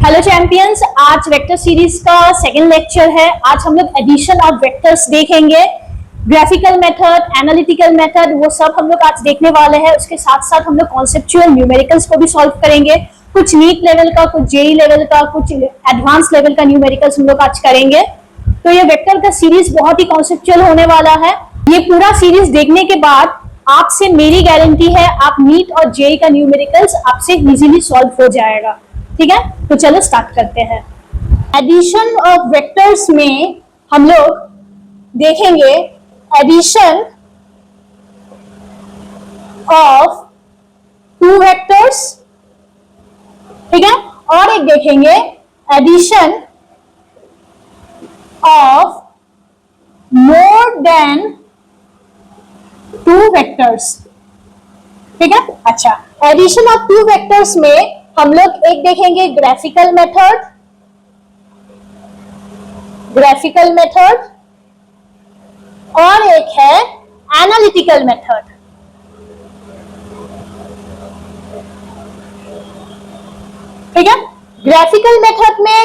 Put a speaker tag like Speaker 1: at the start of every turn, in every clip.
Speaker 1: Hello champions, आज vector series का second lecture है। आज हम लोग एडिशन ऑफ वेक्टर्स देखेंगे। ग्राफिकल मेथड, एनालिटिकल मेथड, वो सब हम लोग आज देखने वाले हैं। उसके साथ साथ हम लोग कॉन्सेप्चुअल न्यूमेरिकल्स को भी सॉल्व करेंगे। कुछ नीट लेवल का, कुछ जेई लेवल का, कुछ एडवांस लेवल का न्यूमेरिकल्स हम लोग आज करेंगे। तो ये वेक्टर का सीरीज बहुत ही कॉन्सेप्चुअल होने वाला है। ये पूरा सीरीज देखने के बाद आपसे मेरी गारंटी है आप नीट और जेई का न्यूमेरिकल्स आपसे इजीली सॉल्व हो जाएगा। ठीक है, तो चलो स्टार्ट करते हैं। एडिशन ऑफ वेक्टर्स में हम लोग देखेंगे एडिशन ऑफ टू वेक्टर्स, ठीक है, और एक देखेंगे addition of more than two vectors. ठीक है, अच्छा, एडिशन ऑफ टू वेक्टर्स में हम लोग एक देखेंगे ग्राफिकल मेथड, और एक है एनालिटिकल मेथड। ठीक है, ग्राफिकल मेथड में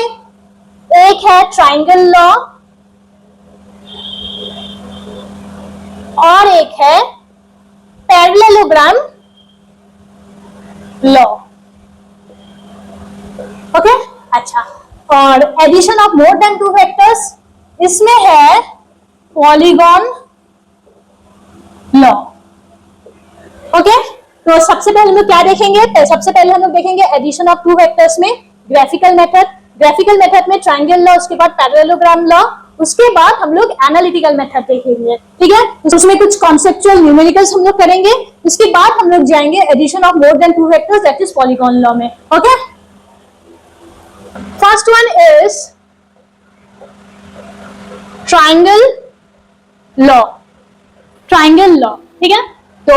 Speaker 1: एक है ट्रायंगल लॉ और एक है पैरेललोग्राम लॉ। ओके, अच्छा, और addition of more than two vectors इसमें है पॉलीगॉन लॉ। ओके, तो सबसे पहले हम लोग क्या देखेंगे? सबसे पहले हम लोग देखेंगे एडिशन ऑफ टू वेक्टर्स में ग्राफिकल मेथड में ट्रायंगल लॉ, उसके बाद पैरेललोग्राम लॉ, उसके बाद हम लोग एनालिटिकल मेथड देखेंगे। ठीक है, उसमें कुछ कॉन्सेप्चुअल न्यूमेरिकल्स हम लोग करेंगे। उसके बाद हम लोग जाएंगे addition of more than two vectors, that is polygon law में। Okay, first one is triangle law. ठीक है, तो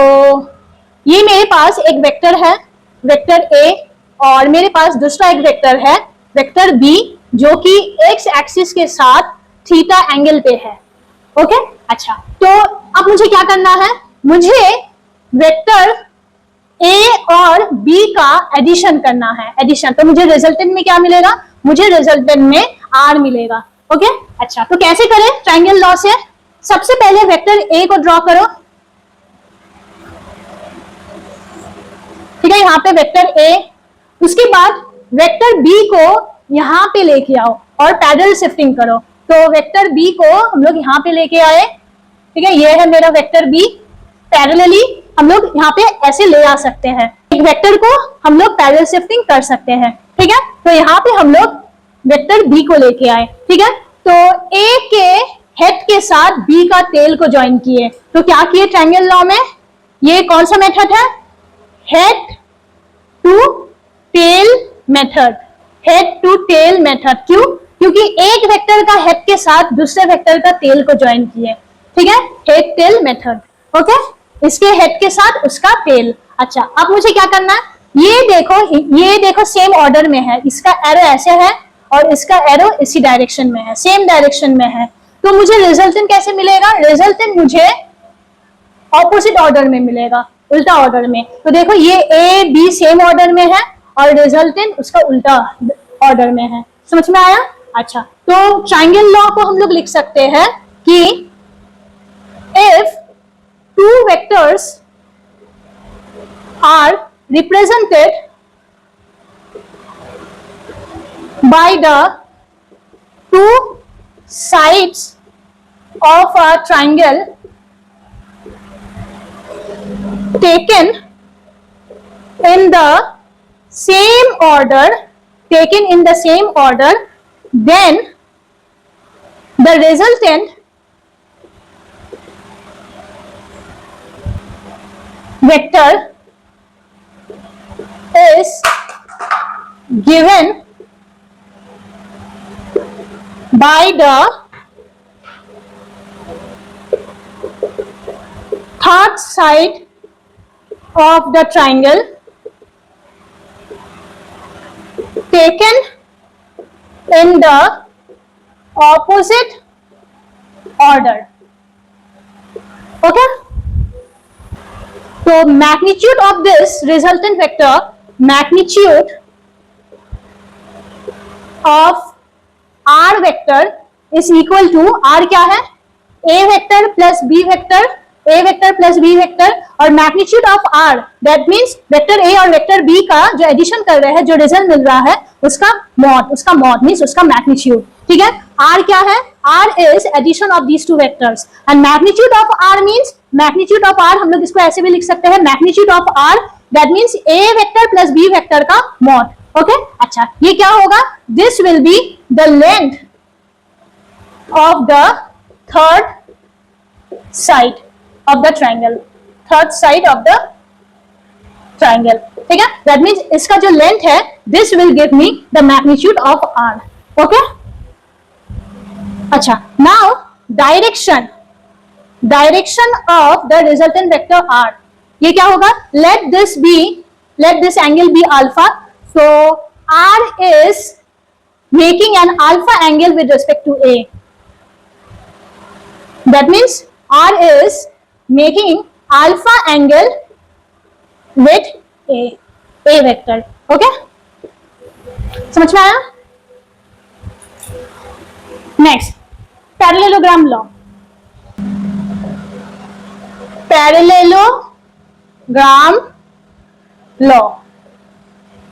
Speaker 1: ये मेरे पास एक वेक्टर है, वेक्टर ए, और मेरे पास दूसरा एक वेक्टर है, वेक्टर बी, जो कि एक्स एक्सिस के साथ थीटा एंगल पे है। ओके, अच्छा, तो अब मुझे क्या करना है? मुझे वेक्टर ए और बी का एडिशन करना है। एडिशन, तो मुझे रिजल्टेंट में क्या मिलेगा? मुझे रिजल्टेंट में आर मिलेगा। ओके, अच्छा, तो कैसे करें ट्रायंगल लॉ से? सबसे पहले वेक्टर ए को ड्रॉ करो। ठीक है, यहाँ पे वेक्टर ए, उसके बाद वेक्टर बी को यहाँ पे लेके आओ और पैरेलल शिफ्टिंग करो। तो वेक्टर बी को हम लोग यहाँ पे लेके आए। ठीक है, ये है मेरा वेक्टर बी। पैरेलली हम लोग यहाँ पे ऐसे ले आ सकते हैं, एक वेक्टर को हम लोग पैरेलल शिफ्टिंग कर सकते हैं। ठीक है, तो यहाँ पे हम लोग वेक्टर बी को लेके आए। ठीक है, तो ए के हेड के साथ बी का टेल को ज्वाइन किए। तो क्या किए ट्रायंगल लॉ में? ये कौन सा मेथड है? Head to tail method. Head to tail method. क्यों? क्योंकि एक वेक्टर का हेड के साथ दूसरे वेक्टर का टेल को ज्वाइन किए। ठीक है, हेड टेल मेथड। ओके, इसके हेड के साथ उसका टेल। अच्छा, अब मुझे क्या करना है? ये देखो सेम ऑर्डर में है। इसका एरो ऐसे है और इसका एरो इसी डायरेक्शन में है, सेम डायरेक्शन में है। तो मुझे रिजल्टेंट कैसे मिलेगा? रिजल्टेंट मुझे ऑपोजिट ऑर्डर में मिलेगा, उल्टा ऑर्डर में। तो देखो, ये ए बी सेम ऑर्डर में है और रिजल्टेंट उसका उल्टा ऑर्डर में है। समझ में आया? अच्छा, तो ट्रायंगल लॉ को हम लोग लिख सकते हैं कि if two vectors are represented by the two sides of a triangle taken in the same order, then the resultant vector is given by the third side of the triangle taken in the opposite order. Okay, so magnitude of this resultant vector, magnitude of R vector is equal to, R क्या है, A vector plus B vector, A vector plus B vector, और magnitude of R that means vector A और vector B का जो addition कर रहे हैं, जो रिजल्ट मिल रहा है उसका मॉड मींस उसका मैग्नीट्यूड। ठीक है, आर क्या है, are is addition of these two vectors and magnitude of R means, magnitude of R हम लोग इसको ऐसे भी लिख सकते हैं, magnitude of R that means A vector plus B vector का मॉड। ओके, अच्छा ये क्या होगा, this will be the length of the third side of the triangle, third side of the triangle। ठीक है, that means इसका जो length है this will give me the magnitude of r। okay, अच्छा now direction of the resultant vector r, ये क्या होगा, let this angle be alpha, so r is making an alpha angle with respect to a, that means r is making alpha angle with a vector। okay, समझ में आया। Next parallelogram law, parallelogram law.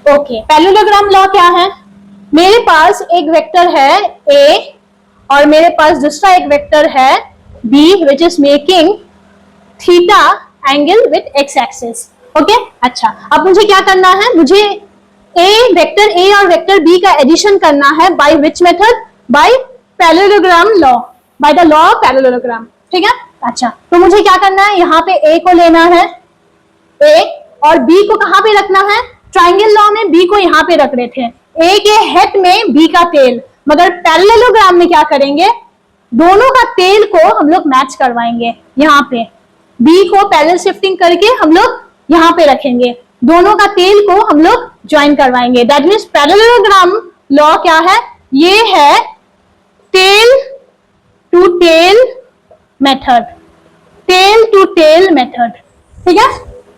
Speaker 1: Okay, parallelogram law क्या है, मेरे पास एक vector है a और मेरे पास दूसरा एक वेक्टर है b which is making theta angle with x axis. Okay, अच्छा अब मुझे क्या करना है, मुझे वेक्टर ए और वेक्टर बी का एडिशन करना है by which method, by parallelogram law, by the law of parallelogram. ठीक है, अच्छा तो मुझे क्या करना है, यहाँ पे ए को लेना है, ए और बी को कहाँ पे रखना है, ट्राइंगल लॉ में बी को यहाँ पे रख रहे थे, ए के हेड में बी का टेल, मगर पैरेललोग्राम में क्या करेंगे, दोनों का टेल को हम लोग मैच करवाएंगे, यहाँ पे B को पैरेलल शिफ्टिंग करके हम लोग यहाँ पे रखेंगे, दोनों का टेल को हम लोग ज्वाइन करवाएंगे। दैट मीन्स पैरेललोग्राम लॉ क्या है, ये है tail to tail method, tail to tail method. ठीक है,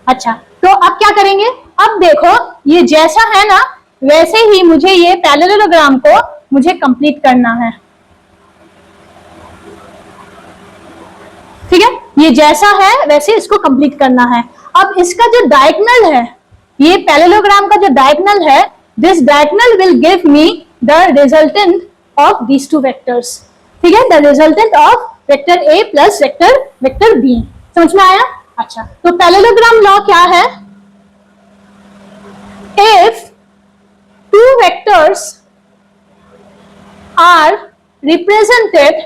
Speaker 1: अच्छा तो अब क्या करेंगे, अब देखो ये जैसा है ना वैसे ही मुझे ये पैरेललोग्राम को मुझे कंप्लीट करना है। ठीक है, ये जैसा है वैसे इसको कंप्लीट करना है। अब इसका जो डायगोनल है, ये पैरेललोग्राम का जो डायगोनल है, this diagonal will give me the resultant of these two vectors. ठीक है, the resultant of vector A plus vector B. समझ में आया। अच्छा, तो पैरेललोग्राम लॉ क्या है, if two vectors are represented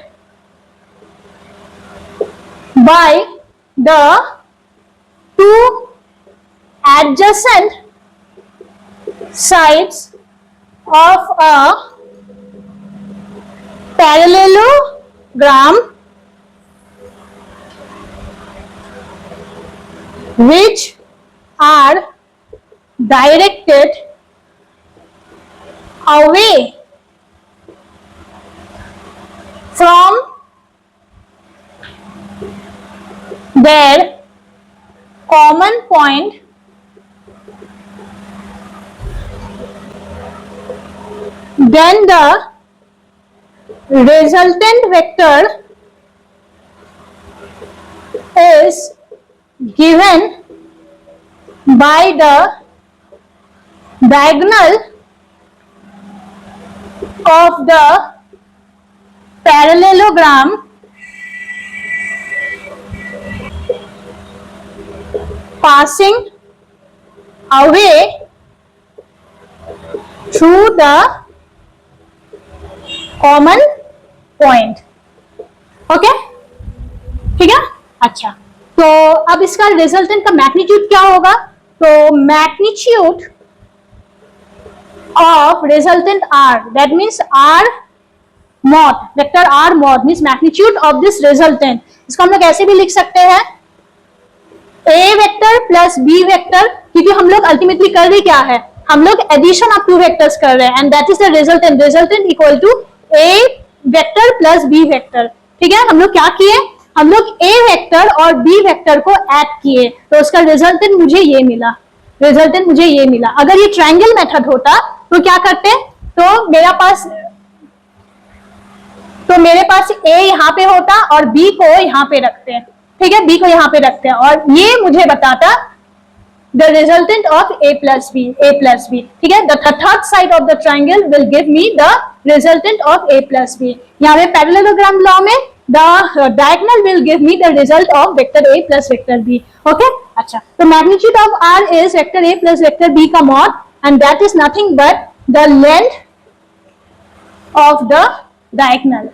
Speaker 1: by the two adjacent sides of a parallelogram which are directed away from their common point, then the resultant vector is given by the diagonal of the parallelogram passing away through the common point। Okay, ठीक है। अच्छा, तो अब इसका resultant का magnitude क्या होगा, तो magnitude of resultant R, that means R mod, vector R mod means magnitude of this resultant. इसको हम लोग ऐसे भी लिख सकते हैं, A vector plus B vector, क्योंकि हम लोग अल्टीमेटली कर रहे क्या है, हम लोग एडिशन ऑफ टू वेक्टर्स कर रहे हैं and that is the resultant, resultant equal to A vector plus B vector. ठीक है, हम लोग क्या किए, हम लोग ए वेक्टर और बी वेक्टर को ऐड किए तो उसका रिजल्टेंट मुझे ये मिला, रिजल्टेंट मुझे ये मिला। अगर ये ट्रायंगल मेथड होता तो क्या करते, तो मेरे पास A यहाँ पे होता और B को यहाँ पे रखते हैं, ठीक है, B को यहाँ पे रखते हैं और ये मुझे बताता the resultant of A plus B, ठीक है। The third side of the triangle will give me the resultant of A plus B. यहाँ पे parallelogram law में the diagonal will give me the result of vector A plus vector B. Okay? अच्छा, तो magnitude of R is vector A plus vector B का mod and that is nothing but the length of the diagonal.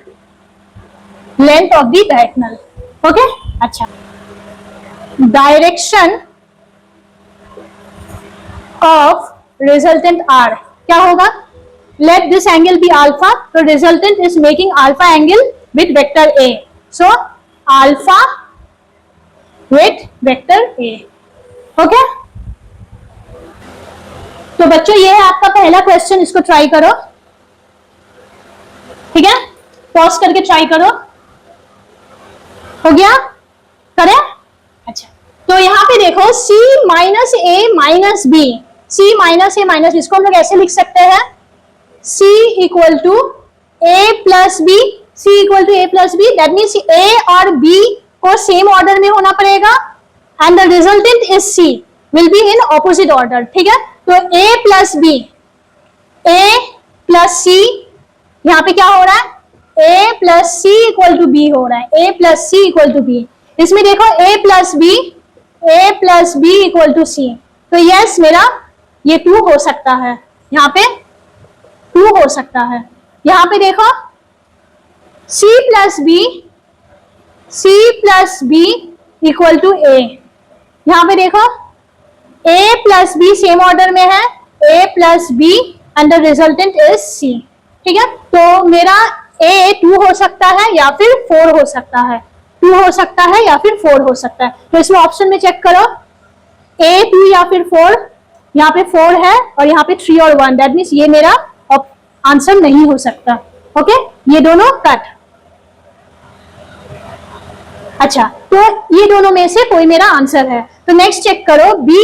Speaker 1: Okay? अच्छा, direction of resultant R क्या होगा? Let this angle be alpha. So resultant is making alpha angle with vector A. So alpha with vector A. Okay? तो बच्चों ये है आपका पहला question, इसको ट्राई करो, ठीक है, पॉज करके ट्राई करो। हो गया? करें? अच्छा, तो यहाँ पे देखो C minus A minus B, C minus A minus B, इसको हम लोग ऐसे लिख सकते हैं C equal to A plus B, C equal to A plus B, that means A और B को सेम ऑर्डर में होना पड़ेगा and the resultant is C will be in opposite order, ठीक है। तो A plus B, A plus C, यहाँ पे क्या हो रहा है? A plus C equal to B हो रहा है, A plus C equal to B। इसमें देखो A plus B equal to C, तो यस मेरा ये 2 हो सकता है, यहाँ पे 2 हो सकता है। यहाँ पे देखो C plus B equal to A, यहाँ पे देखो A plus B same order में है, A plus B and the resultant is C, ठीक है। तो मेरा A 2 हो सकता है या फिर 4 हो सकता है, 2 हो सकता है या फिर 4 हो सकता है। तो इसमें ऑप्शन में चेक करो A 2 या फिर 4, यहाँ पे 4 है और यहाँ पे 3 और 1, दैट मीन्स ये मेरा आंसर नहीं हो सकता। ओके, ये दोनों कट। अच्छा, तो ये दोनों में से कोई मेरा आंसर है। तो नेक्स्ट चेक करो, B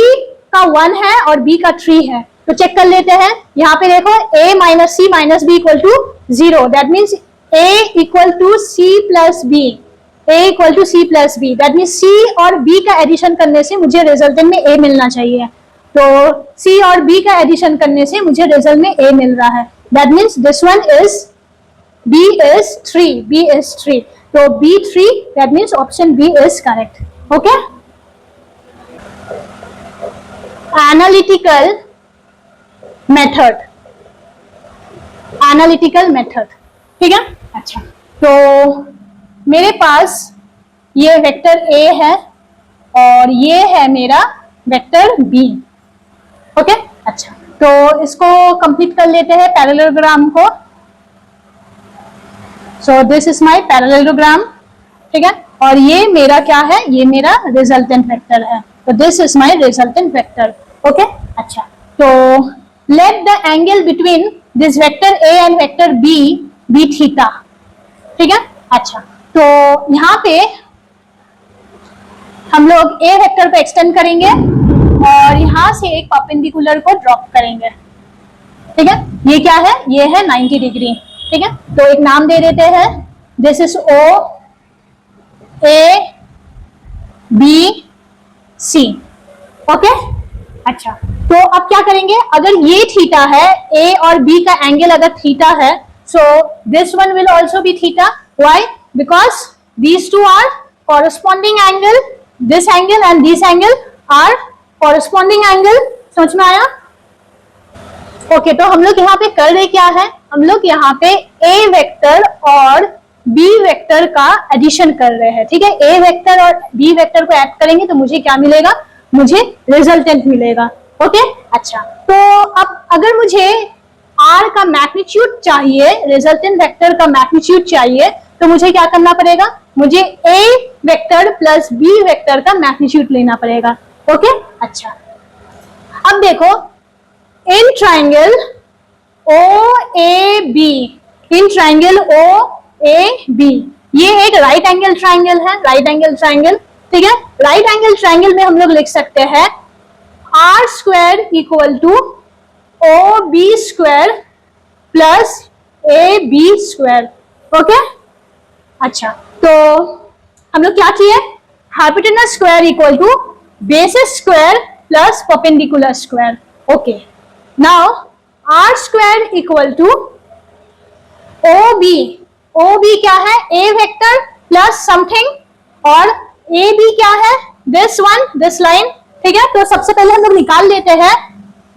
Speaker 1: का 1 है और B का 3 है, तो चेक कर लेते हैं। यहाँ पे देखो A minus C minus B equal to 0, that means A equal to C plus B, A equal to C plus B, that means C और B का एडिशन करने से मुझे रिजल्टेंट में A मिलना चाहिए। तो C और B का एडिशन करने से मुझे रिजल्ट में A मिल रहा है, that means this one is B is 3, तो B 3, that means option B is correct. Okay, analytical method, ठीक है। अच्छा, तो मेरे पास ये वेक्टर A है और ये है मेरा वेक्टर B। ओके, अच्छा, तो इसको कंप्लीट कर लेते हैं पैरेललोग्राम को। So this is my parallelogram, ठीक है, और ये मेरा क्या है? ये मेरा रिजल्टेंट वेक्टर है, तो this is my resultant vector. Okay, अच्छा, तो let the angle between this vector A and vector B be theta, ठीक है। अच्छा, तो यहाँ पे हम लोग A वेक्टर को एक्सटेंड करेंगे और यहाँ से एक परपेंडिकुलर को ड्रॉप करेंगे, ठीक है। ये क्या है? ये है 90 डिग्री, ठीक है। तो एक नाम दे देते हैं, this is O A B C। Okay, अच्छा, तो अब क्या करेंगे? अगर ये थीटा है, A और B का एंगल अगर थीटा है, so this one will also be theta. Why? Because these two are corresponding angle, this angle and this angle are corresponding angle. समझ में आया? ओके, तो हम लोग यहाँ पे कर रहे क्या है? हम लोग यहाँ पे A वेक्टर और B वेक्टर का एडिशन कर रहे हैं, ठीक है। A वेक्टर और B वेक्टर को ऐड करेंगे तो मुझे क्या मिलेगा? मुझे रिजल्टेंट मिलेगा। ओके, अच्छा, तो अब अगर मुझे R का मैग्नीट्यूड चाहिए, रिजल्टेंट वेक्टर का मैग्नीट्यूड चाहिए, तो मुझे क्या करना पड़ेगा? मुझे A vector plus B vector का मैग्नीट्यूड लेना पड़ेगा। ओके, अच्छा, अब देखो in triangle OAB, in triangle OAB, ये एक राइट एंगल ट्राइंगल है, राइट एंगल ट्राइंगल, ठीक है। राइट एंगल ट्राइंगल में हम लोग लिख सकते हैं R square equal to OB square plus A B square. Okay, अच्छा तो हम लोग क्या किए, hypotenuse square equal to basis square plus perpendicular square. Okay, now R square equal to O B. O B क्या है, ए वेक्टर प्लस समथिंग, और A B क्या है, दिस वन, दिस लाइन। ठीक है, तो सबसे पहले हम लोग निकाल लेते हैं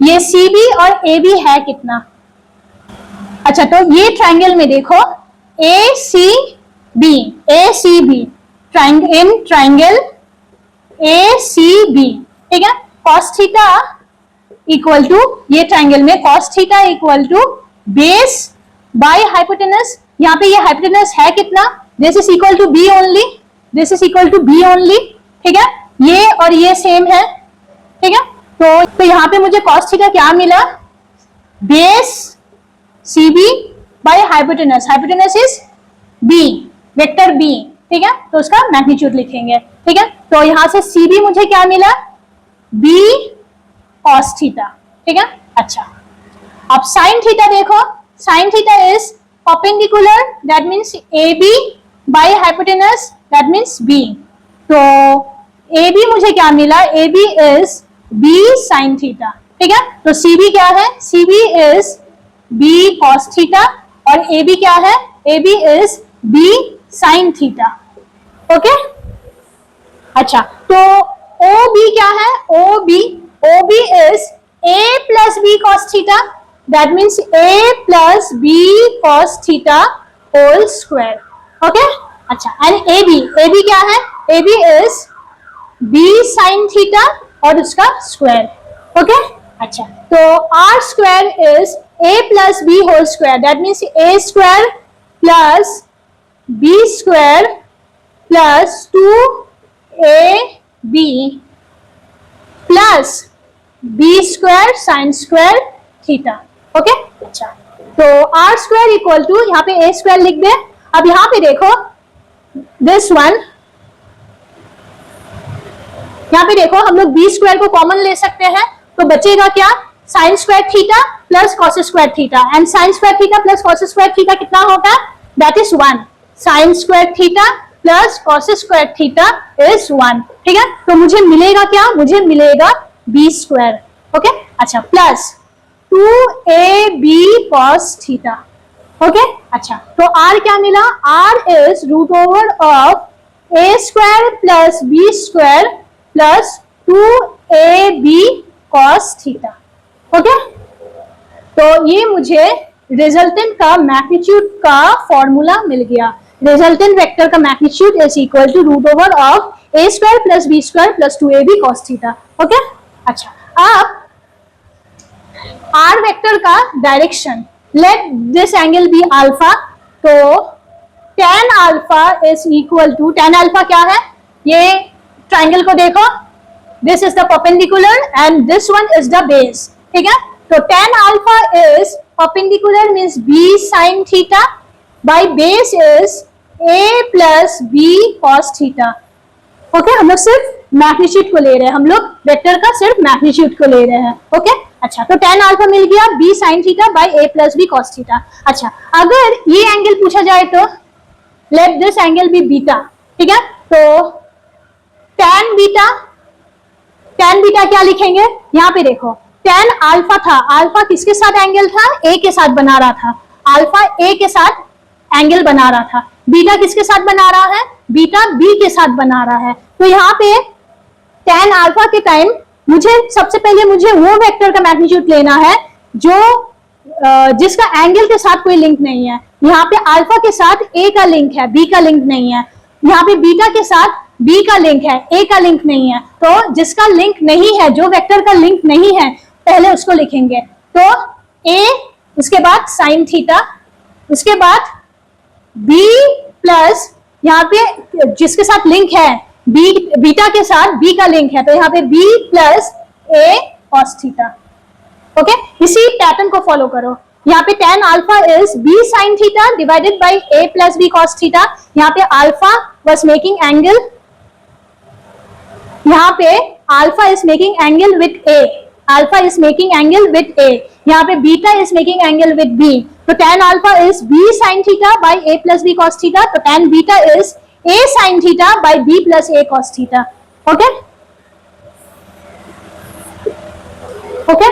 Speaker 1: ये सी बी और ए बी है कितना। अच्छा, तो ये ट्राइंगल में देखो A C B, A C B, in triangle A C B. ठीक है, कॉस थीटा इक्वल टू, ये ट्राइंगल में cos theta equal to base by hypotenuse. यहाँ पे ये हाइपोटेनस है कितना, this is equal to B only, this is equal to B only. ठीक है, ये और ये सेम है। ठीक है, तो यहाँ पे मुझे कॉस थीटा क्या मिला, base C B by hypotenuse, hypotenuse is B, vector B. ठीक है, तो उसका मैग्नीट्यूड लिखेंगे। ठीक है, तो यहां से सी बी मुझे क्या मिला, बी कॉस थीटा। ठीक है, अच्छा अब साइन थीटा देखो, sine theta is perpendicular, that means A B by hypotenuse, that means B. तो ए बी मुझे क्या मिला, A B is B sine theta. ठीक है, तो सी बी क्या है, C B is B cos theta, और ए बी क्या है, A B is B sine theta. Okay, अच्छा तो ओ बी क्या है, O B is A plus B cos theta, that means A plus B cos theta whole square. Okay, अच्छा and A B क्या है, A B is B sine theta और उसका square. Okay, अच्छा तो are square is A plus B whole square, that means A square plus B square plus 2ab plus B square sine square theta. Okay, अच्छा तो are square equal to, यहाँ पे ए square लिख दे। अब यहाँ पे देखो दिस वन, यहाँ पे देखो हम लोग बी स्क्वायर को कॉमन ले सकते हैं, तो बचेगा क्या, sine square theta plus cos square theta, and sine square theta plus cos square theta कितना होगा, that is 1। Sine square theta plus cos square theta is 1। ठीक है, तो मुझे मिलेगा क्या, मुझे मिलेगा बी स्क्वायर। ओके, अच्छा plus 2ab cos theta. Okay, अच्छा तो आर क्या मिला, R is root over of A square plus B square plus 2ab cos theta. Okay, तो ये मुझे रिजल्टेंट का मैग्नीट्यूड का फॉर्मूला मिल गया। रिजल्टेंट वेक्टर का magnitude is equal to root over of A square plus B square plus 2ab cos theta. Okay, अच्छा अब आर वेक्टर का direction, let this angle be alpha, तो tan alpha is equal to, tan alpha क्या है, ये triangle को देखो, this is the perpendicular and this one is the base. ठीक है, तो tan alpha is perpendicular means b sin theta by base is a plus b cos theta. Okay, हम लोग सिर्फ मैग्नीट्यूड को ले रहे हैं, हम लोग वेक्टर का सिर्फ मैग्नीट्यूड को ले रहे हैं। ओके, अच्छा तो tan अल्फा मिल गया b sin theta by a plus b cos theta. अच्छा अगर ये एंगल पूछा जाए तो let this angle be beta. ठीक है, तो tan बीटा क्या लिखेंगे, यहाँ पे देखो tan अल्फा था, अल्फा किसके साथ एंगल था, a के साथ बना रहा था, अल्फा a के साथ एंगल बना रहा था, बीटा किसके साथ बना रहा है, बीटा b के साथ बना रहा है। तो यहाँ पे tan अल्फा के टाइम मुझे सबसे पहले मुझे वो वेक्टर का मैग्नीट्यूड लेना है जो जिसका एंगल के साथ कोई लिंक नहीं है। यहाँ पे अल्फा के साथ a का लिंक है, b का लिंक नहीं है। यहाँ पे बीटा के साथ b का लिंक है, a का लिंक नहीं है। तो जिसका लिंक नहीं है, जो वेक्टर का लिंक नहीं है, पहले उसको लिखेंगे। तो a, उसके बाद साइन थीटा, उसके बाद b प्लस यहाँ पे जिसके साथ लिंक है b, बीटा के साथ b का लिंक है, तो यहाँ पे b plus a cos theta. Okay, इसी पैटर्न को फॉलो करो। यहाँ पे tan alpha is b sin theta divided bye a plus b cos theta. यहाँ पे अल्फा वाज मेकिंग एंगल, यहाँ पे alpha is making angle with a, alpha is making angle with a, यहाँ पे beta is making angle with b। तो tan alpha is b sin theta by a plus b cos theta, तो tan beta is a sin theta by b plus a cos theta. Okay? Okay?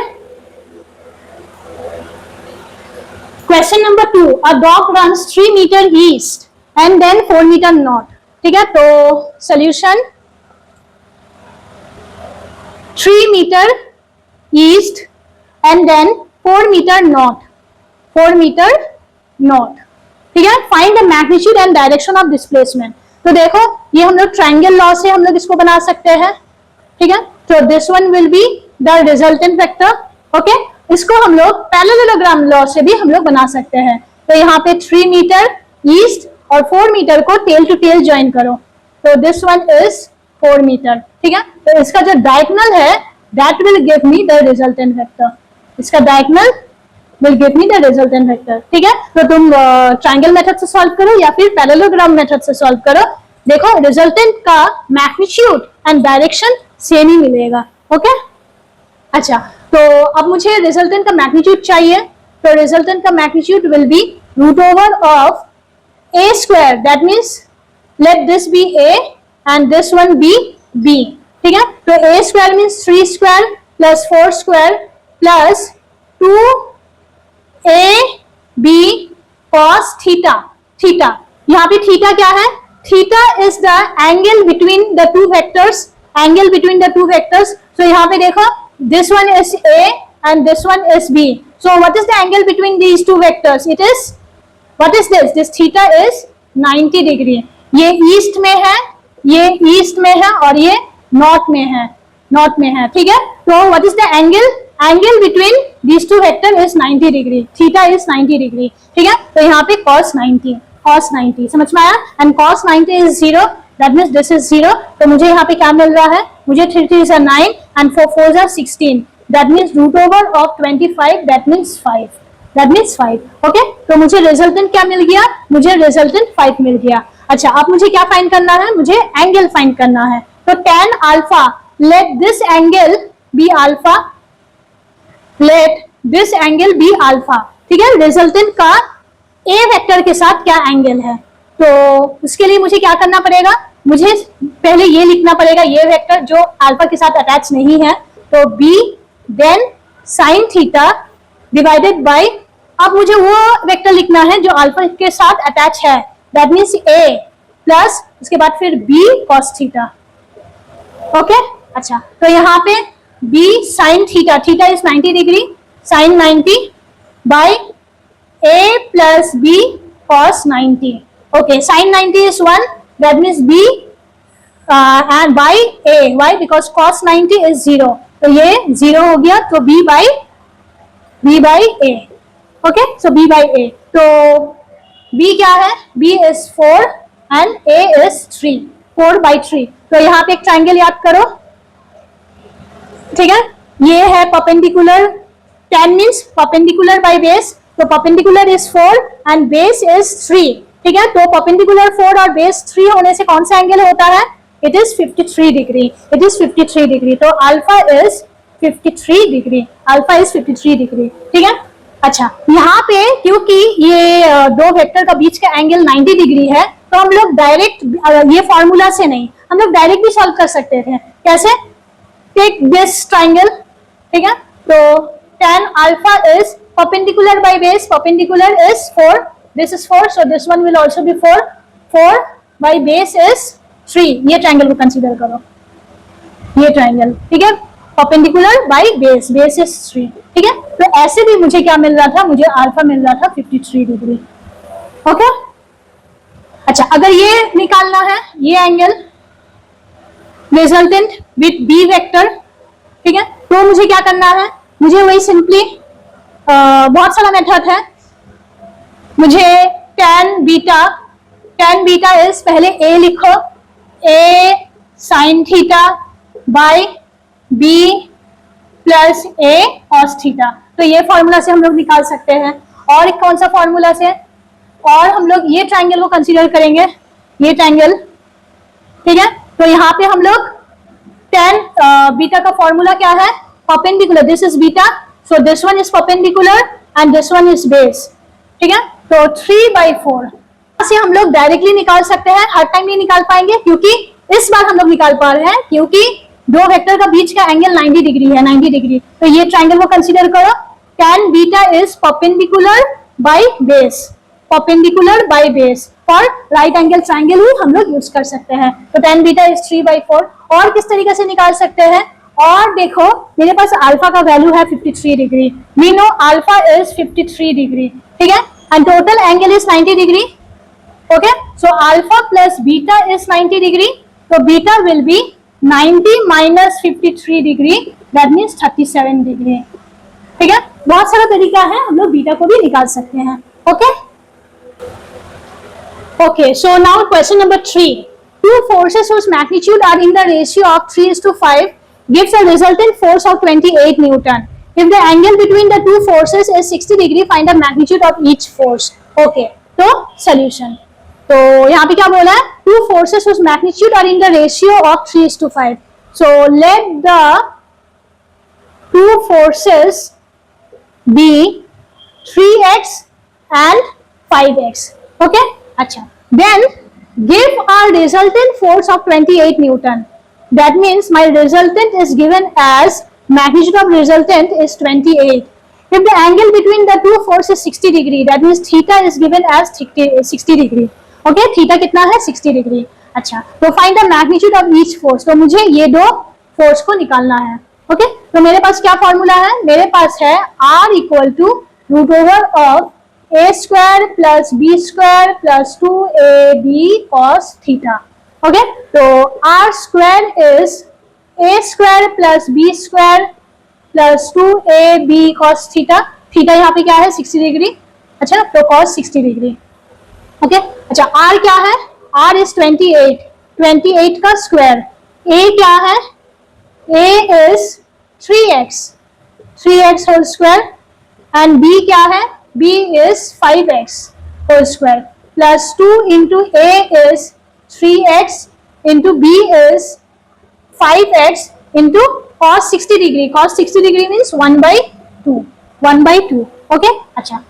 Speaker 1: Question number 2. A dog runs 3 meter east and then 4 meter north. ठीक है, तो solution 3 meter east and then 4 meter north. 4 meter north. ठीक है, find the magnitude and direction of displacement. तो देखो ये हम लोग ट्रायंगल लॉ से हम लोग इसको बना सकते हैं. ठीक है, तो this one will be the resultant vector. Okay, इसको हम लोग पैरेललोग्राम लॉ से भी हम लोग बना सकते हैं. तो यहाँ पे 3 मीटर ईस्ट और 4 मीटर को टेल टू टेल ज्वाइन करो, तो दिस वन इज 4 मीटर. ठीक है, तो इसका जो डायगोनल है that will give me the resultant vector. इसका diagonal will give me the resultant vector. ठीक है, तो तुम ट्रायंगल मेथड से सॉल्व करो या फिर पैरेललोग्राम मेथड से सॉल्व करो. देखो रिजल्टेंट का मैग्नीट्यूड एंड डायरेक्शन सेम ही मिलेगा. ओके, अच्छा, तो अब मुझे रिजल्टेंट का मैग्नीट्यूड चाहिए. तो रिजल्टेंट का magnitude will be root over of a square. That means let this be a and this one be b. ठीक है, तो a square means 3 square plus 4 square plus 2 a b cos theta. Theta, यहाँ पे theta क्या है? Theta is the angle between the two vectors. Angle between the two vectors. So यहाँ पे देखो this one is a and this one is b. So what is the angle between these two vectors? It is, what is this? This theta is 90 degree. ये east में है, ये east में है और ये नॉर्थ में है, नॉर्थ में है. ठीक है, तो what is the angle? Angle between these two vector is 90 degree. Theta is 90 degree. ठीक है, तो यहाँ पे cos 90, cos 90 समझ में आया. And cos 90 is 0, that means this is 0. तो मुझे यहाँ पे क्या मिल रहा है? मुझे 3 3 is 9 and 4 4 is 16. That means root over of 25, that means 5. That means 5. Okay, तो मुझे रिजल्टेंट क्या मिल गया? मुझे रिजल्टेंट 5 मिल गया. अच्छा, अब मुझे क्या फाइंड करना है? मुझे एंगल फाइंड करना है. तो tan alpha, let this angle be alpha, let this angle be alpha. ठीक है, रिजल्टेंट का ए वेक्टर के साथ क्या एंगल है? तो उसके लिए मुझे क्या करना पड़ेगा? मुझे पहले ये लिखना पड़ेगा, ये वेक्टर जो अल्फा के साथ अटैच नहीं है, तो B then sine theta divided by, अब मुझे वो वेक्टर लिखना है जो अल्फा के साथ अटैच है, दैट मीन्स ए प्लस उसके बाद फिर बी कॉस थीटा. ओके, अच्छा, तो यहाँ पे b sin theta, theta is 90 degree, sin 90 by a plus b cos 90. Okay, sin 90 is 1, that means b and by a. Why? Because cos 90 is 0. तो ये 0 हो गया, तो b by a. Okay, so b by a. तो b क्या है? b is 4 and a is 3. 4 by 3. तो यहाँ पे एक ट्रायंगल याद करो. ठीक है, ये है perpendicular. tan means perpendicular by base, तो perpendicular is 4 and base is 3. ठीक है, तो परपेंडिकुलर 4 और बेस 3 होने से कौन सा एंगल होता है? It is 53 degree. It is 53 degree. तो alpha is 53 degree. Alpha is 53 degree. ठीक है, अच्छा, यहाँ पे क्योंकि ये दो वेक्टर का बीच का एंगल 90 डिग्री है, तो हम लोग डायरेक्ट ये फॉर्मूला से नहीं, हम लोग डायरेक्ट भी सॉल्व कर सकते थे. कैसे? Take this triangle. ठीक है, तो tan alpha is perpendicular by base, perpendicular is 4, this is 4, so this one will also be 4. 4 by base is 3. ये ट्रायंगल को कंसीडर करो, ये ट्रायंगल. ठीक है, perpendicular by base, base is 3. ठीक है, तो ऐसे भी मुझे क्या मिल रहा था? मुझे अल्फा मिल रहा था 53 डिग्री. ओके, अच्छा, अगर ये निकालना है, ये angle resultant with B vector. ठीक है, तो मुझे क्या करना है? मुझे वही सिंपली बहुत सारा मेथड है. मुझे tan बीटा इज, पहले a लिखो, a sin theta bye b plus a cos theta. तो ये फॉर्मूला से हम लोग निकाल सकते हैं. और एक कौन सा फॉर्मूला से? और हम लोग ये ट्रायंगल को कंसीडर करेंगे, ये ट्रायंगल. ठीक है, तो यहाँ पे हम लोग tan बीटा का फॉर्मूला क्या है? Perpendicular. This is beta, so this one is perpendicular and this one is base. ठीक है, तो 3/4 से हम लोग डायरेक्टली निकाल सकते हैं, हर टाइम नहीं निकाल पाएंगे क्योंकि इस बार हम लोग निकाल पा रहे हैं क्योंकि दो वेक्टर का बीच का एंगल 90 डिग्री है, 90 डिग्री। तो ये ट्राइंगल को कंसीडर करो, tan beta is perpendicular by base, perpendicular by base, और राइट एंगल ट्राइंगल ही हम लोग यूज कर सकते हैं। तो tan बीटा इज 3/4। और किस तरीके से निकाल सकते हैं, और देखो मेरे पास अल्फा का वैल्यू है 53 degree, we know alpha is 53 degree, ठीक है, and total angle is 90 degree. Okay, so alpha plus beta is 90 degree, तो beta will be 90 minus 53 degree, that means 37 degree. ठीक है, बहुत सारा तरीका है, हम लोग बीटा को भी निकाल सकते हैं। Okay okay, so now question number 3, two forces whose magnitude are in the ratio of 3:5 gives a resultant force of 28 Newton. If the angle between the two forces is 60 degree, find the magnitude of each force. Okay, तो solution, तो यहाँ पे क्या बोला है, two forces whose magnitude are in the ratio of 3:5. So let the two forces be 3x and 5x. Okay, अच्छा, then give a resultant force of 28 Newton. That means my resultant is given as magnitude of resultant is 28. If the angle between the two forces is 60 degree, that means theta is given as 60 degree. Okay, theta कितना है 60 degree. अच्छा, तो find the magnitude of each force, तो मुझे ये दो force को निकालना है। ओके, तो मेरे पास क्या फॉर्मूला है, मेरे पास है R equal to root over of a square plus b square plus 2ab cos theta. Okay, तो r square is a square plus b square plus 2ab cos theta, theta यहाँ पे क्या है 60 डिग्री। अच्छा, तो cos 60 डिग्री। ओके, अच्छा, r क्या है, r इज 28, 28 का स्क्वायर, a क्या है, a is 3x whole square, and b क्या है, b is 5x whole square plus 2 into a is 3x into b is 5x into cos 60 degree. Cos 60 degree means 1/2. 1/2. Okay? अच्छा,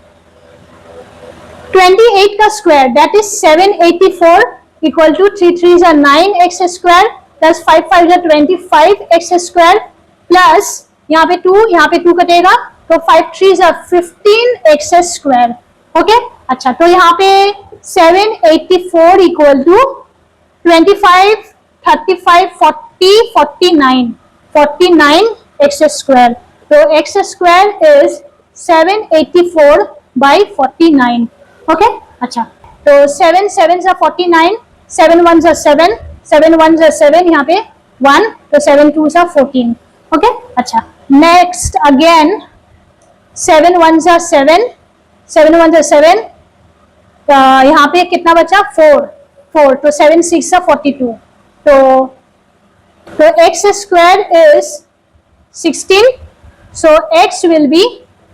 Speaker 1: 28 का square that is 784 equal to 3 3s are 9x square plus 5 5s are 25x square plus यहाँ पे 2 कटेगा, तो 5 3s are 15x square. Okay, अच्छा, तो यहाँ पे 784 इक्वल टू 25 35 40 49x स्क्वायर, तो x square is 784 by 49. Okay, अच्छा, तो 7 7s are 49, 7 1s are 7, 7 1s are 7, यहाँ पे 1, तो 7 2s are 14. ओके, अच्छा, next again 7 1s are 7, 7 1s are 7, यहाँ पे कितना बचा 4, तो 7 6 are 42, तो x square is 16, so x will be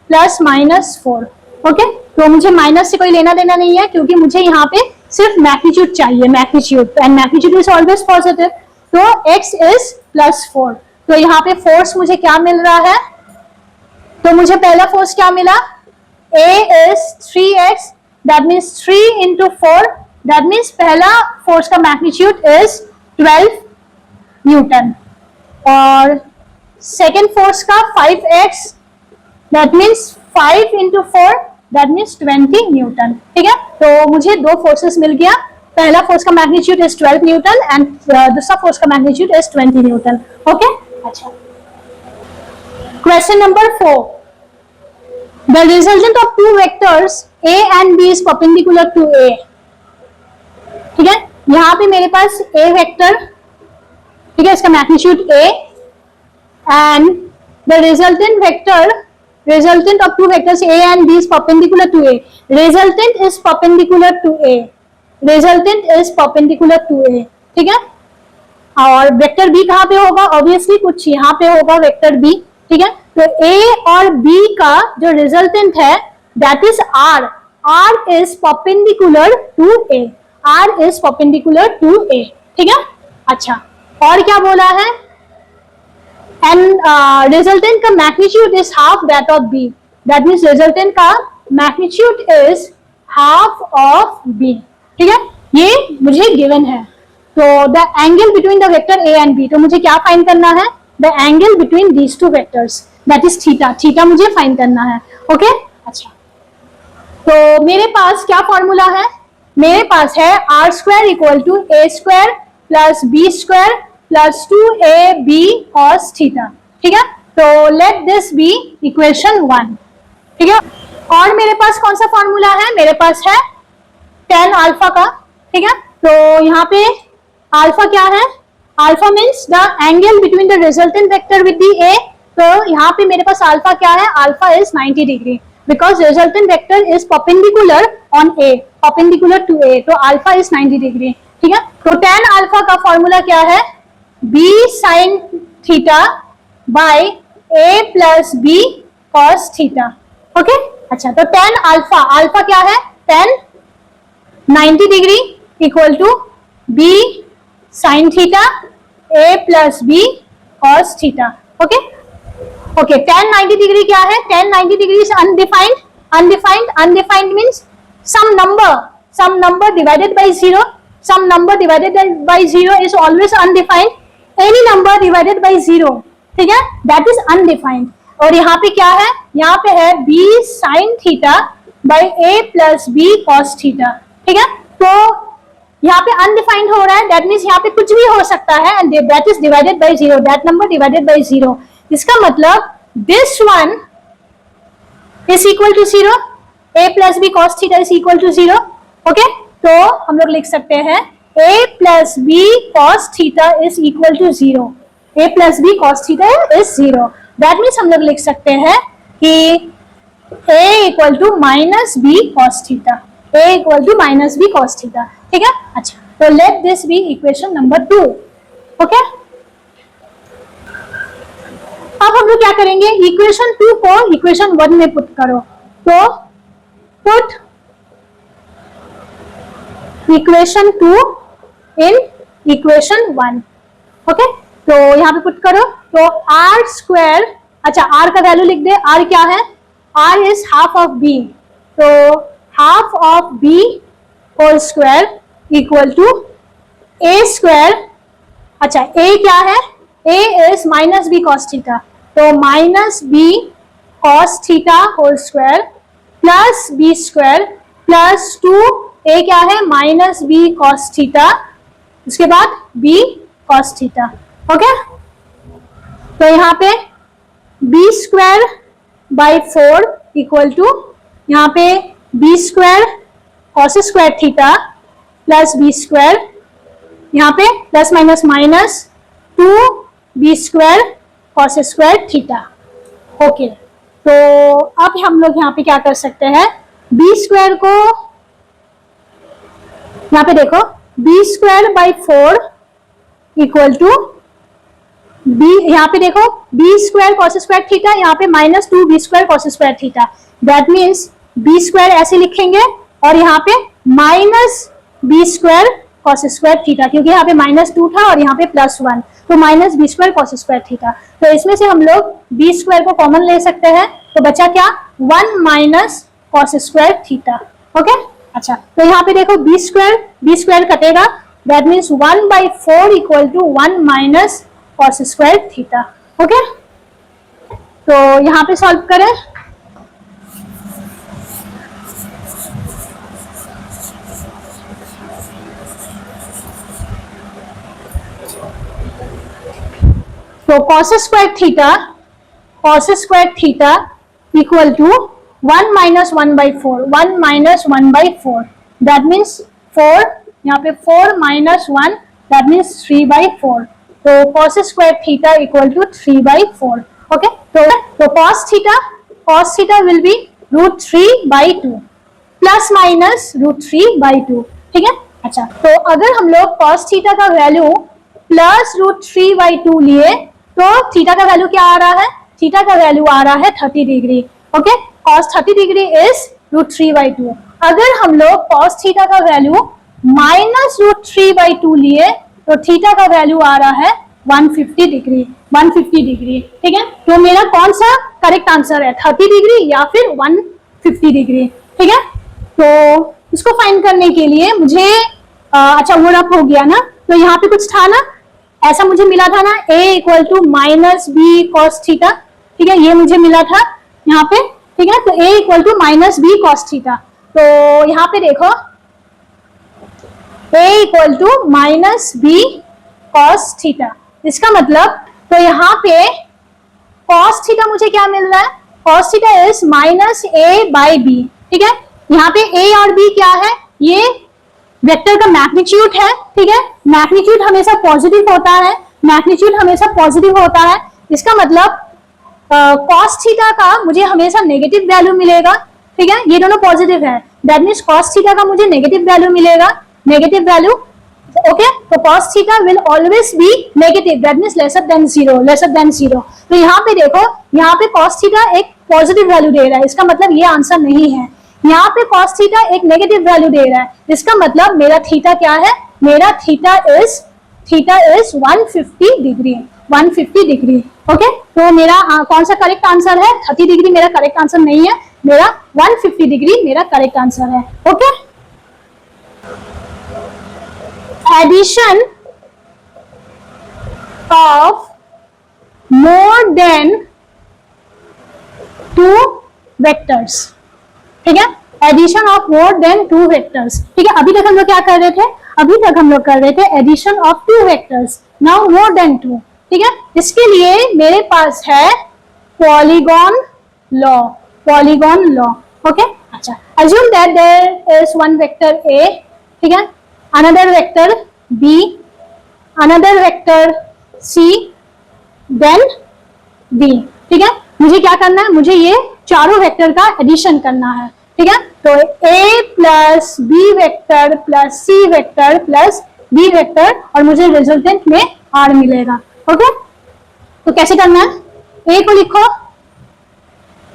Speaker 1: plus minus 4. Okay, तो मुझे माइनस से कोई लेना देना नहीं है क्योंकि मुझे यहाँ पे सिर्फ मैग्नीट्यूड चाहिए, magnitude, and magnitude is always positive, तो x इज प्लस 4. तो यहाँ पे फोर्स मुझे क्या मिल रहा है, तो मुझे पहला फोर्स क्या मिला, A is 3x, that means 3 into 4, that means पहला फोर्स का मैग्नीट्यूड इज 12 न्यूटन, और सेकेंड फोर्स का 5x, that means 5 into 4, that means 20 Newton. ठीक है, तो मुझे दो फोर्सेस मिल गया, पहला फोर्स का मैग्नीट्यूड इज 12 न्यूटन एंड दूसरा फोर्स का मैग्नीट्यूड इज 20 न्यूटन. ओके, अच्छा, question number 4, the resultant of two vectors a and b is perpendicular to a. ठीक है, यहाँ पे मेरे पास a वेक्टर, ठीक है, इसका magnitude a, and the resultant vector, resultant of two vectors a and b is perpendicular to a. Resultant is perpendicular to a. Resultant is perpendicular to a. ठीक है, और वेक्टर b कहाँ पे होगा, obviously कुछ यहाँ पे होगा वेक्टर b. ठीक है, तो a और b का जो रिजल्टेंट है that is r. r is perpendicular to a. r is perpendicular to a. ठीक है, अच्छा, और क्या बोला है, एंड रिजल्टेंट का magnitude is half that of b. That means resultant का magnitude is half of b, ठीक है, ये मुझे गिवन है। तो the angle between the vector a and B, तो मुझे क्या फाइंड करना है, the angle between these two vectors, that is theta, theta मुझे फाइंड करना है। ओके अच्छा, तो मेरे पास क्या फॉर्मूला है, मेरे पास है R square equal to A square plus B square plus 2ab cos theta, ठीक है। तो लेट दिस बी इक्वेशन 1, ठीक है। और मेरे पास कौन सा फॉर्मूला है, मेरे पास है tan अल्फा का, ठीक है। तो यहाँ पे अल्फा क्या है, alpha means the angle between the resultant vector with the a. तो यहाँ पे मेरे पास अल्फा क्या है, alpha is 90 degree because resultant vector is perpendicular on a, perpendicular to a, तो अल्फा इज 90 डिग्री, ठीक है। तो tan अल्फा का फॉर्मूला क्या है, b sin theta by a plus b cos theta. Okay अच्छा, तो tan अल्फा, अल्फा क्या है, tan 90 degree equal to b sin theta a plus b cos theta. Okay okay, tan 90 degree क्या है, tan 90 degree is undefined, undefined, undefined means some number divided by 0, some number divided by 0 is always undefined, any number divided by 0, ठीक है, that is undefined। और यहाँ पे क्या है, यहाँ पे है b sin theta by a plus b cos theta, ठीक है। तो यहाँ पे अनडिफाइंड हो रहा है, दैट मीन्स यहाँ पे कुछ भी हो सकता है, and that is divided by 0, that number divided by 0। इसका मतलब this one is equal to 0, a plus B cos theta is equal to 0। Okay, तो हम लोग लिख सकते हैं a plus B cos theta is equal to 0, a plus B cos theta is 0। That means हम लोग लिख सकते हैं कि a equal to minus B cos theta, a equal to minus B cos theta, ठीक है। अच्छा, तो let this be equation number 2। Okay, अब हम लोग क्या करेंगे, इक्वेशन 2 को इक्वेशन 1 में पुट करो, तो put equation 2 in equation 1। Okay, तो यहां पे पुट करो, तो आर स्क्वायर, अच्छा आर का वैल्यू लिख दे, आर क्या है, are is half of b, तो half of b whole square equal to A square, अच्छा ए क्या है, a is minus B cos theta, तो minus B cos theta whole square plus B square plus 2, a क्या है, minus B cos theta, उसके बाद B cos theta. Okay, तो यहाँ पे B square by 4 equal to यहाँ पे B square cos square theta plus B square, यहाँ पे plus minus minus 2 B square cos square theta. Okay, तो अब हम लोग यहाँ पे क्या कर सकते हैं, बी स्क्वायर को यहाँ पे देखो, B square by 4 equal to B, यहाँ पे देखो B square cos square theta, यहाँ पे minus 2 B square cos square theta, that means B square ऐसे लिखेंगे और यहाँ पे minus B square cos square theta, क्योंकि यहाँ पे माइनस 2 था और यहाँ पे प्लस 1, तो minus B square cos square theta. तो इसमें से हम लोग बी स्क्वायर को कॉमन ले सकते हैं, तो बचा क्या, 1 minus cos square theta. Okay, अच्छा तो यहाँ पे देखो बी स्क्वायर कटेगा, that means 1/4 equal to 1 minus cos square theta. Okay, तो यहाँ पे सॉल्व करें, तो cos square theta equal to 1 minus 1/4, 1 minus 1/4, that means 4, यहाँ पे 4 माइनस 1, दैट मीन्स 3/4, तो cos square theta equal to 3/4। Okay, तो cos theta will be √3/2 plus minus √3/2, ठीक है। अच्छा, तो अगर हम लोग cos थीटा का वैल्यू प्लस √3/2 लिए, तो थीटा का वैल्यू क्या आ रहा है, थीटा का वैल्यू आ रहा है 30 degree. Okay, cos 30 degree is √3/2। अगर हम लोग cos थीटा का वैल्यू माइनस √3/2 लिए, तो थीटा का वैल्यू आ रहा है 150 डिग्री, ठीक है। तो मेरा कौन सा करेक्ट आंसर है, 30 डिग्री या फिर 150 डिग्री। ठीक है, तो इसको फाइंड करने के लिए मुझे अच्छा वो रफ हो गया ना, तो यहाँ पे कुछ था ना, ऐसा मुझे मिला था ना, a equal to minus B cos theta. ठीक है, ये मुझे मिला था यहाँ पे। ठीक है, तो a equal to minus B cos theta. तो यहाँ पे देखो a equal to minus B cos theta, इसका मतलब तो यहाँ पे कॉस थीटा मुझे क्या मिल रहा है, cos theta is minus a by B. ठीक है, यहाँ पे a और b क्या है, ये वेक्टर का मैग्नीट्यूड है। ठीक है, मैग्नीट्यूड हमेशा पॉजिटिव होता है, मैग्नीट्यूड हमेशा पॉजिटिव होता है, इसका मतलब कॉस थीटा का मुझे हमेशा नेगेटिव वैल्यू मिलेगा। ठीक है, ये दोनों पॉजिटिव है, दैट मींस कॉस थीटा का मुझे नेगेटिव वैल्यू मिलेगा, नेगेटिव वैल्यू। ओके, तो cos theta will always be negative, that means lesser than zero, lesser than zero. तो यहाँ पे देखो, यहाँ पे कॉस थीटा एक पॉजिटिव वैल्यू दे रहा है, इसका मतलब ये आंसर नहीं है। यहाँ पे cos थीटा एक नेगेटिव वैल्यू दे रहा है, इसका मतलब मेरा थीटा क्या है, मेरा theta is 150 degree, 150 degree. Okay, तो मेरा कौन सा करेक्ट आंसर है, 30 डिग्री मेरा करेक्ट आंसर नहीं है, मेरा 150 डिग्री मेरा करेक्ट आंसर है। Okay, addition of more than 2 vectors. ठीक है, addition of more than 2 vectors. ठीक है, अभी तक हम लोग क्या कर रहे थे, अभी तक हम लोग कर रहे थे addition of 2 vectors, now more than 2। ठीक है, इसके लिए मेरे पास है polygon law, polygon law. Okay, अच्छा, assume that there is one vector a, ठीक है, another vector b, another vector c, then d। ठीक है, मुझे क्या करना है, मुझे ये चारों वेक्टर का एडिशन करना है। ठीक है, तो a plus B vector plus C vector plus B vector, और मुझे रिजल्टेंट में r मिलेगा। ओके, तो कैसे करना है, a को लिखो,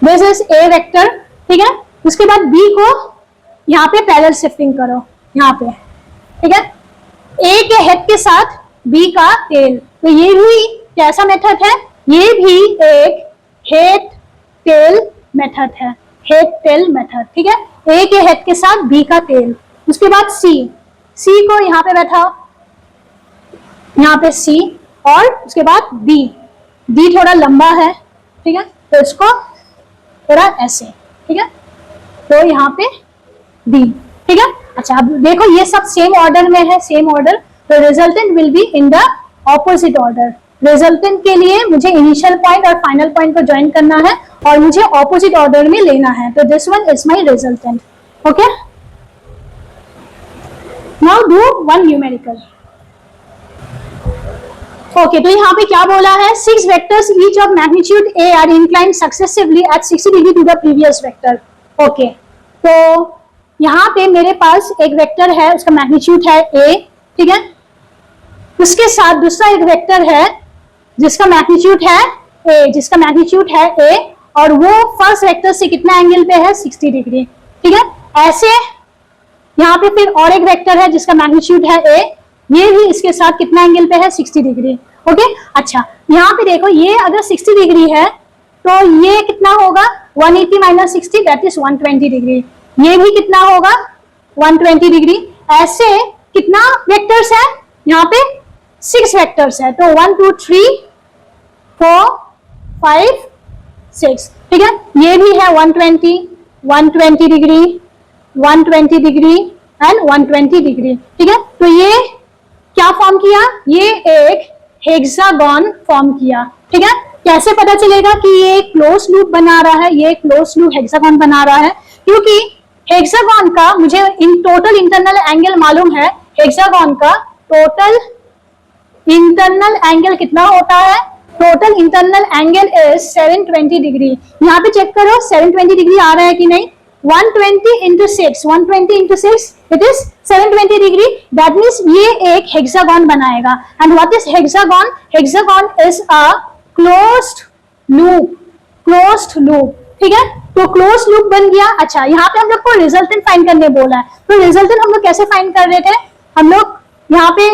Speaker 1: दिस इज a वेक्टर। ठीक है, उसके बाद b को यहाँ पे पैरेलल शिफ्टिंग करो, यहाँ पे। ठीक है, a के हेड के साथ b का टेल, तो ये भी कैसा मेथड है, ये भी एक हेड टेल मेथड है, हेड टेल मेथड। ठीक है, a के हेड के साथ b का टेल, उसके बाद c को यहाँ पे बैठाओ, यहाँ पे c, और उसके बाद d थोड़ा लंबा है। ठीक है, तो इसको थोड़ा ऐसे। ठीक है, तो यहाँ पे d। ठीक है, अच्छा, अब देखो ये सब सेम ऑर्डर में है, सेम ऑर्डर, तो resultant will be in the opposite order. Resultant के लिए मुझे इनिशियल पॉइंट और फाइनल पॉइंट को ज्वाइन करना है और मुझे ऑपोजिट ऑर्डर में लेना है, तो this one is my resultant. Okay, now do one numerical. Okay, तो यहाँ पे क्या बोला है, 6 vectors each of magnitude a are inclined successively at 60 degree to the previous vector. Okay, तो यहाँ पे मेरे पास एक वेक्टर है, उसका मैग्नीट्यूड है a। ठीक है, उसके साथ दूसरा एक वेक्टर है जिसका मैग्नीट्यूड है a, जिसका मैग्नीट्यूड है a, और वो फर्स्ट वेक्टर से कितना एंगल पे है, 60 डिग्री। ठीक है, ऐसे यहाँ पे फिर और एक वेक्टर है जिसका मैग्नीट्यूड है a, ये भी इसके साथ कितना एंगल पे है, 60 डिग्री। ओके, अच्छा, यहाँ पे देखो, ये अगर 60 डिग्री है तो ये कितना होगा, 180 माइनस 60 दैट इज 120 डिग्री। ये भी कितना होगा, 120 डिग्री। ऐसे कितना वेक्टर्स है, यहाँ पे 6 वेक्टर्स है, तो 1 2 3 4 5 6। ठीक है, ये भी है 120, 120 डिग्री, 120 डिग्री एंड 120 डिग्री। ठीक है, तो ये क्या फॉर्म किया, ये एक हेक्सागन फॉर्म किया। ठीक है, कैसे पता चलेगा कि ये क्लोज लूप बना रहा है, ये क्लोज लूप हेक्सागन बना रहा है, क्योंकि हेक्सागन का मुझे इन टोटल इंटरनल एंगल मालूम है। हेक्सागन का टोटल इंटरनल एंगल कितना होता है, total internal angle is 720 degree. यहाँ पे चेक करो 720 डिग्री आ रहा है कि नहीं, 120 into 6, 120 into 6 it is 720 degree. That means ये एक हेक्सागन बनाएगा। And what is hexagon, hexagon is a closed loop, closed loop. ठीक है, तो क्लोज लूप बन गया। अच्छा, यहाँ पे हम लोग को रिजल्टेंट फाइंड करने बोला है, तो रिजल्टेंट हम लोग कैसे फाइंड कर रहे थे, हम लोग यहाँ पे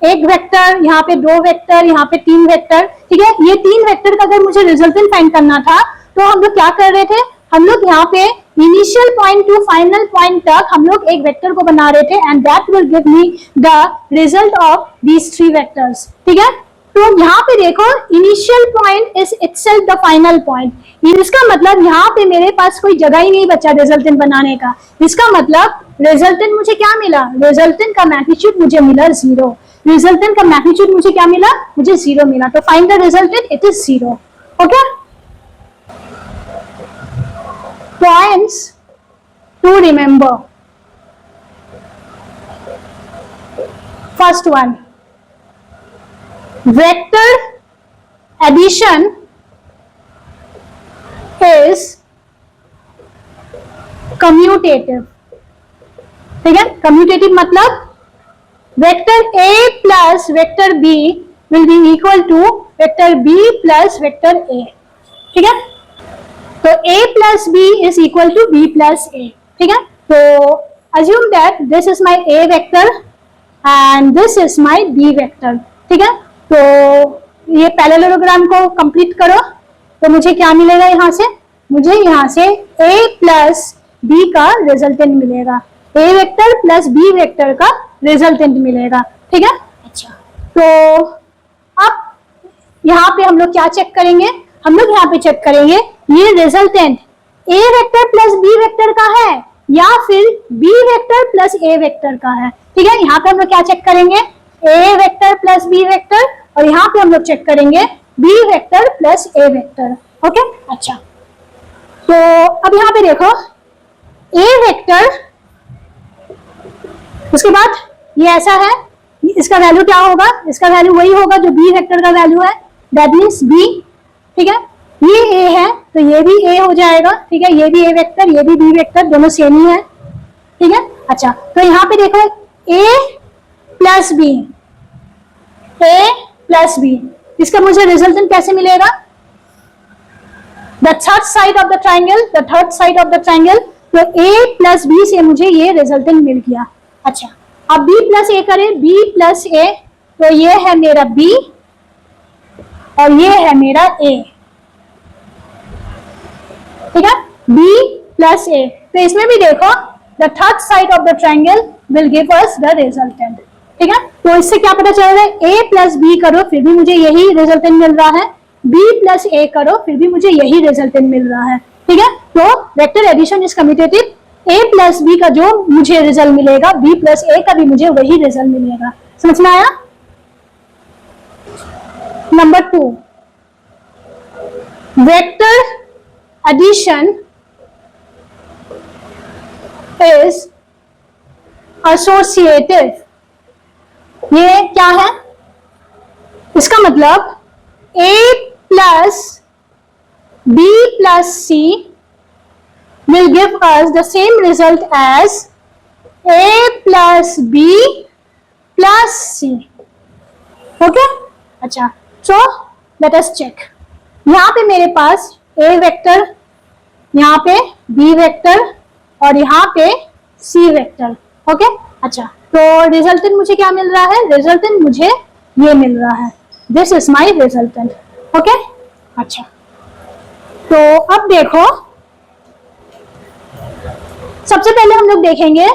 Speaker 1: एक वेक्टर, यहाँ पे 2 वेक्टर, यहाँ पे 3 वेक्टर। ठीक है, ये 3 वेक्टर का अगर मुझे रिजल्टेंट फाइंड करना था तो हम लोग क्या कर रहे थे, हम लोग यहाँ पे initial point two final point तक हम लोग एक वेक्टर को बना रहे थे and that will give me the result of these 3 vectors. ठीक है, तो यहाँ पे देखो initial point is itself the final point, इसका मतलब यहाँ पे मेरे पास कोई जगह ही नहीं बचा रिजल्टेंट बनाने का। इसका मतलब रिजल्टेंट मुझे क्या मिला, रिजल्टेंट का मैग्नीट्यूड मुझे मिला 0, रिजल्टेंट का मैग्नीट्यूड मुझे क्या मिला, मुझे 0 मिला। तो find the resultant, it is 0। Okay, points to remember. First one, vector addition is commutative। ठीक है, commutative मतलब vector a plus vector b will be equal to vector b plus vector a। ठीक है, तो a plus b is equal to b plus a। ठीक है, तो assume that this is my a vector and this is my b vector. ठीक है, तो ये पैरेललोग्राम को कंप्लीट करो तो मुझे क्या मिलेगा, यहाँ से मुझे यहाँ से a प्लस b का रिजल्टेंट मिलेगा, a vector plus b vector का रिजल्टेंट मिलेगा। ठीक है, अच्छा, तो अब यहाँ पे हम लोग क्या चेक करेंगे, हम लोग यहाँ पे चेक करेंगे ये resultant a vector plus b vector का है या फिर b vector plus a vector का है। ठीक है, यहाँ पे हम लोग क्या चेक करेंगे, a vector plus b vector, और यहाँ पे हम लोग चेक करेंगे b vector plus a vector. Okay, अच्छा, तो अब यहाँ पे देखो a वेक्टर, उसके बाद ये ऐसा है, इसका वैल्यू क्या होगा, इसका वैल्यू वही होगा जो b वेक्टर का वैल्यू है, दैट मीन्स b। ठीक है, ये a है तो ये भी a हो जाएगा। ठीक है, ये भी a वेक्टर, ये भी b वेक्टर, दोनों सेम ही है। ठीक है, अच्छा, तो यहाँ पे देखो a plus b, a plus b, इसका मुझे रिजल्टेंट कैसे मिलेगा, the third side of the triangle, the third side of the triangle, तो a प्लस b से मुझे ये रिजल्टेंट मिल गया। अच्छा, अब b प्लस a करें, b प्लस a, तो ये है मेरा b और ये है मेरा a। ठीक है, b प्लस a, तो इसमें भी देखो the third side of the triangle will give us the resultant. ठीक है, तो इससे क्या पता चल रहा है, a प्लस b करो फिर भी मुझे यही रिजल्टेंट मिल रहा है, b प्लस a करो फिर भी मुझे यही रिजल्टेंट मिल रहा है। ठीक है, तो vector addition is commutative, a plus b का जो मुझे रिजल्ट मिलेगा b प्लस a का भी मुझे वही रिजल्ट मिलेगा। समझ में आया? Number 2, vector addition is associative। ये क्या है, इसका मतलब a plus b plus c will give us the same result as a plus b plus c। Okay, अच्छा, so let us check। यहाँ पे मेरे पास a वेक्टर, यहाँ पे b वेक्टर और यहाँ पे c वेक्टर। ओके, अच्छा, तो रिजल्टेंट मुझे क्या मिल रहा है, रिजल्टेंट मुझे ये मिल रहा है, this is my resultant. Okay, अच्छा, तो अब देखो सबसे पहले हम लोग देखेंगे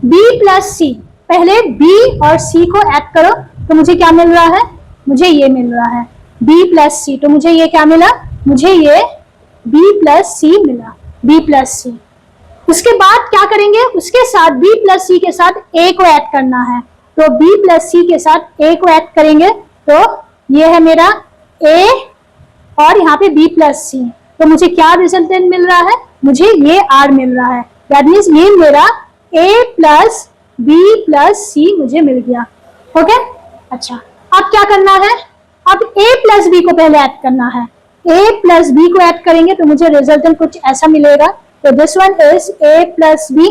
Speaker 1: b प्लस c, पहले b और c को ऐड करो तो मुझे क्या मिल रहा है, मुझे ये मिल रहा है b प्लस c, तो मुझे ये क्या मिला, मुझे ये b प्लस c मिला, b प्लस c। उसके बाद क्या करेंगे, उसके साथ b प्लस c के साथ a को ऐड करना है, तो b प्लस c के साथ a को ऐड करेंगे तो ये है मेरा a और यहाँ पे b प्लस c, तो मुझे क्या रिजल्टेंट मिल रहा है, मुझे ये r मिल रहा है, दैट मीन्स ये मेरा a plus b plus c मुझे मिल गया। ओके, अच्छा, अब क्या करना है, अब a प्लस b को पहले ऐड करना है, a प्लस b को ऐड करेंगे तो मुझे रिजल्टेंट कुछ ऐसा मिलेगा, तो this one is a plus b।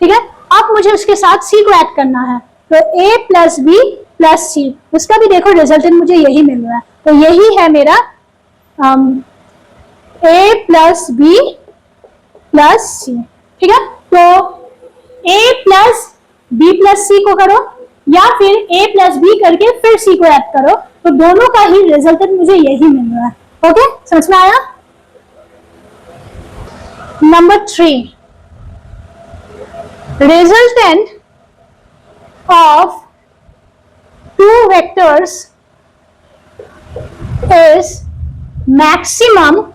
Speaker 1: ठीक है, अब मुझे उसके साथ c को ऐड करना है, तो a plus b plus c, उसका भी देखो रिजल्टेंट मुझे यही मिल रहा है, तो यही है मेरा a plus b plus c। ठीक है, तो a plus b plus c को करो या फिर a प्लस b करके फिर c को ऐड करो, तो दोनों का ही रिजल्टेंट मुझे यही मिल रहा है। ओके, समझ में आया? Number 3, resultant of two vectors is maximum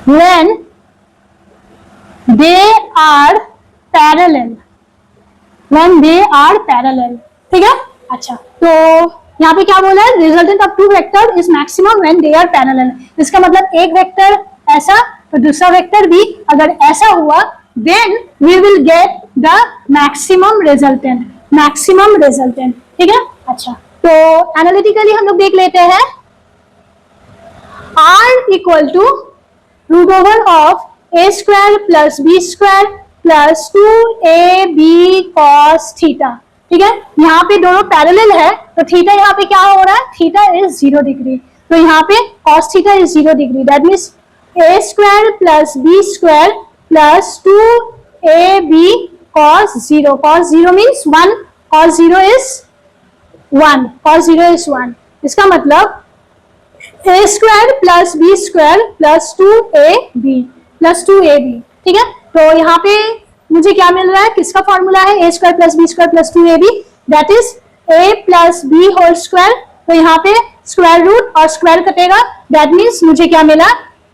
Speaker 1: when they are parallel. When they are parallel. ठीक है? अच्छा, तो यहाँ पे क्या बोला है? Resultant of two vector is maximum when they are parallel. इसका मतलब एक वेक्टर ऐसा तो दूसरा वेक्टर भी अगर ऐसा हुआ then we will get the maximum resultant. Maximum resultant. ठीक है? अच्छा, तो एनालिटिकली हम लोग देख लेते हैं. R equal to root over of a square plus b square plus 2ab cos theta. ठीक है? यहाँ पे दोनों पैरेलल है तो थीटा यहाँ पे क्या हो रहा है? Theta is 0 degree. तो यहाँ पे cos theta is 0 degree. That means a square plus b square plus 2ab cos 0. cos 0 means 1. cos 0 is 1. cos 0 is 1. इसका मतलब a square plus b square plus 2ab plus 2ab. ठीक है? तो यहाँ पे मुझे क्या मिल रहा है? किसका फॉर्मूला है? a square plus b square plus 2ab. That is a plus b whole square. तो यहाँ पे स्क्वायर रूट और स्क्वायर कटेगा. दैट मीन्स मुझे क्या मिला?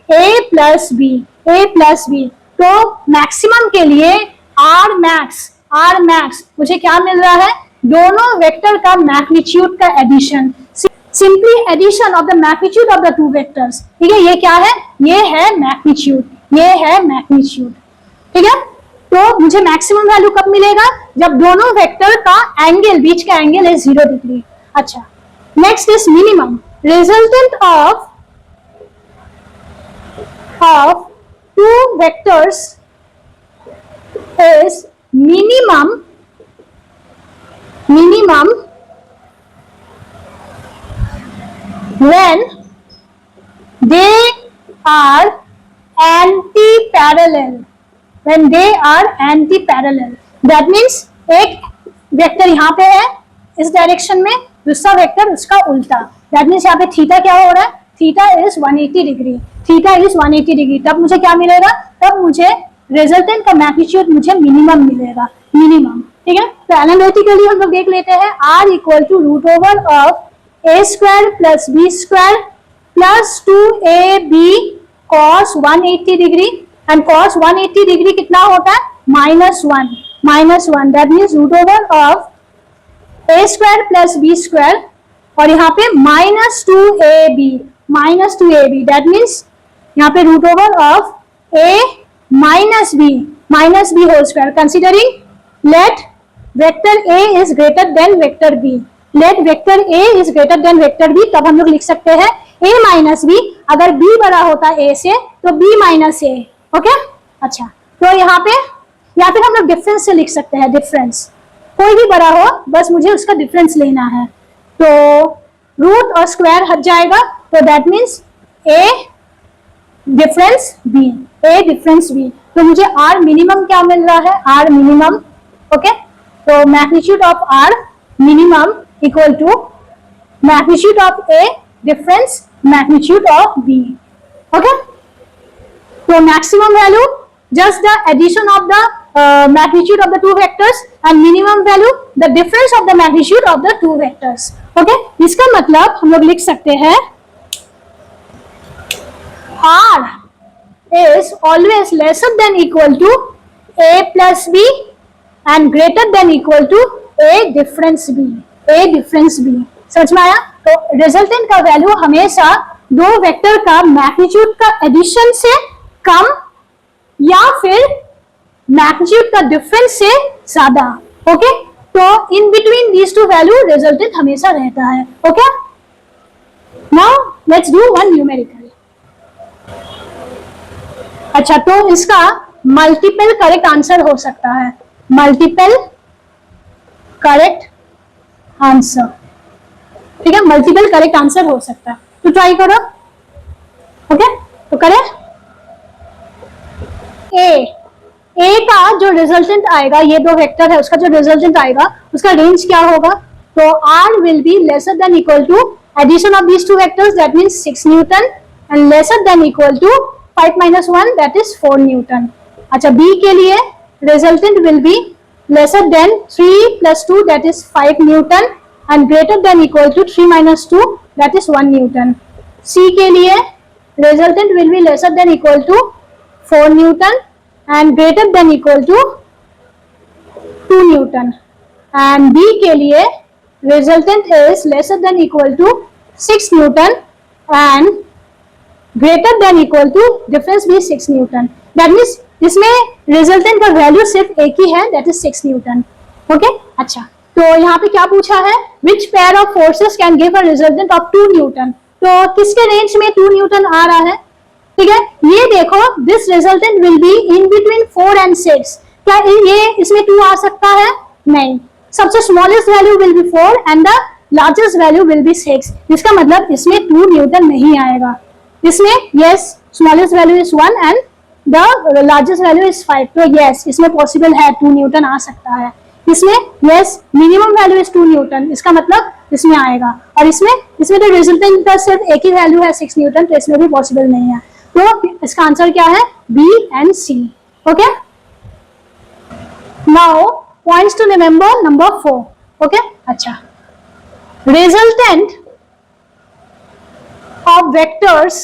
Speaker 1: a plus b. a plus b. तो मैक्सिमम के लिए r मैक्स मुझे क्या मिल रहा है? दोनों वेक्टर का मैग्नीट्यूड का addition. Simply addition of the magnitude of the two vectors. ठीक है? ये क्या है? ये है मैग्नीट्यूड. ये है मैग्नीट्यूड. ठीक है? तो मुझे मैक्सिमम वैल्यू कब मिलेगा? जब दोनों वेक्टर का एंगल, बीच का एंगल है 0 डिग्री. अच्छा, next is minimum. Resultant of two vectors is minimum when they are anti-parallel. When they are anti-parallel. That means एक वेक्टर यहाँ पे है इस डायरेक्शन में, दूसरा वेक्टर उसका उल्टा. That means यहाँ पे थीटा क्या हो रहा है? Theta is 180 degree. Theta is 180 degree. तब मुझे क्या मिलेगा? तब मुझे रिजल्टेंट का मैग्नीट्यूड मुझे मिनिमम मिलेगा. मिनिमम. ठीक है? तो एनालिटिकली हम लोग देख लेते हैं. R equal to root over of a square plus b square plus 2ab cos 180 degree. And cos 180 degree कितना होता है? -1. That means root over of a square plus b square और यहाँ पे -2ab. दैट मीन्स यहाँ पे root over of a minus b whole square. Considering let vector a is greater than vector b. Let vector a is greater than vector b. तब हम लोग लिख सकते हैं a minus b. अगर b बड़ा होता है a से तो b minus a. ओके? अच्छा, तो यहाँ पे या फिर हम लोग डिफरेंस से लिख सकते हैं. डिफरेंस कोई भी बड़ा हो, बस मुझे उसका डिफरेंस लेना है. तो रूट और स्क्वायर हट जाएगा. तो that means a difference b. a difference b. तो मुझे r मिनिमम क्या मिल रहा है? r minimum. ओके? तो magnitude of r minimum equal to magnitude of a difference magnitude of b. Okay? तो maximum value just the addition of the magnitude of the two vectors and minimum value the difference of the magnitude of the two vectors. Okay? इसका मतलब हम लोग लिख सकते हैं r is always lesser than equal to a plus b and greater than equal to a difference b. a difference b. समझ में आया? तो रिजल्टेंट का वैल्यू हमेशा दो वेक्टर का मैग्नीट्यूड का एडिशन से कम या फिर मैग्नीट्यूड का डिफरेंस से ज्यादा. ओके? तो in between these to value resultant हमेशा रहता है. Okay? Now let's do one numerical. अच्छा, तो इसका मल्टीपल करेक्ट आंसर हो सकता है. Multiple correct answer. ठीक है? मल्टीपल करेक्ट आंसर हो सकता है. तो ट्राई करो. ओके? तो करें. ए का जो रिजल्टेंट आएगा, ये दो वेक्टर है, उसका जो रिजल्टेंट आएगा उसका रेंज क्या होगा? तो R will be lesser than equal to addition of these two vectors. That means 6 newton and lesser than equal to 5 minus 1 that is 4 Newton. अच्छा B के लिए resultant will be lesser than 3 plus 2 that is 5 Newton and greater than equal to 3 minus 2 that is 1 Newton. C के लिए resultant will be lesser than equal to 4 Newton and greater than equal to 2 Newton. And B के लिए resultant is lesser than equal to 6 Newton and greater than equal to difference भी 6 Newton. That means इसमें resultant का value सिर्फ एक ही है, that is 6 Newton. Okay अच्छा, तो यहाँ पे क्या पूछा है, which pair of forces can give a resultant of 2 Newton. तो किसके रेंज में 2 Newton आ रहा है, ठीक है, ये देखो this resultant will be in between 4 and 6. क्या ये इसमें 2 आ सकता है, नहीं, सबसे smallest value will be 4 and the largest value will be 6. इसका मतलब इसमें 2 Newton नहीं आएगा. इसमें yes smallest value is 1 and the largest value is 5. तो yes इसमें possible है 2 Newton आ सकता है. इसमें yes minimum value is 2 Newton, इसका मतलब इसमें आएगा. और इसमें तो resultant का सिर्फ एक ही वैल्यू है 6 Newton, तो इसमें भी possible नहीं है. तो इसका आंसर क्या है, B and C. Okay, now points to remember number 4. Okay अच्छा, resultant of vectors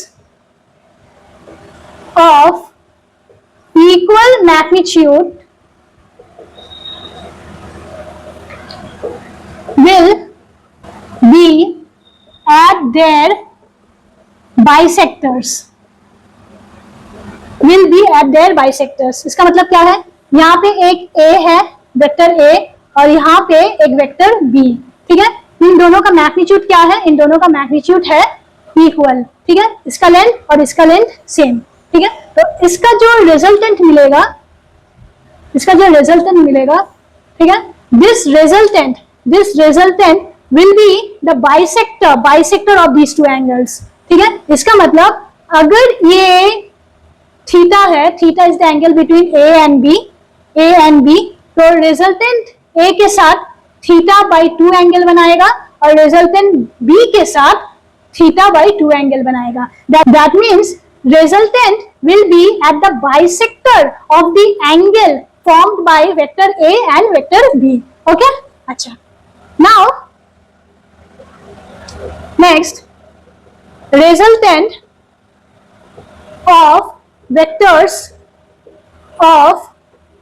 Speaker 1: of equal magnitude will be at their bisectors. Will be at their bisectors. इसका मतलब क्या है, यहाँ पे एक A है, वेक्टर A, और यहाँ पे एक वेक्टर B. ठीक है, इन दोनों का मैग्नीट्यूड क्या है, इन दोनों का मैग्नीट्यूड है इक्वल. ठीक है, इसका लेंथ और इसका लेंथ सेम. ठीक है, तो इसका जो रिजल्टेंट मिलेगा, ठीक है, this resultant will be the bisector of these two angles. ठीक है, इसका मतलब अगर ये थीटा है, theta is the angle between A and B, तो रिजल्टेंट ए के साथ थीटा बाई 2 एंगल बनाएगा और रिजल्टेंट बी के साथ थीटा बाई 2 एंगल बनाएगा. That means resultant will be at the bisector of the angle formed by vector A and vector B. Okay? अच्छा. Now, next, resultant of vectors of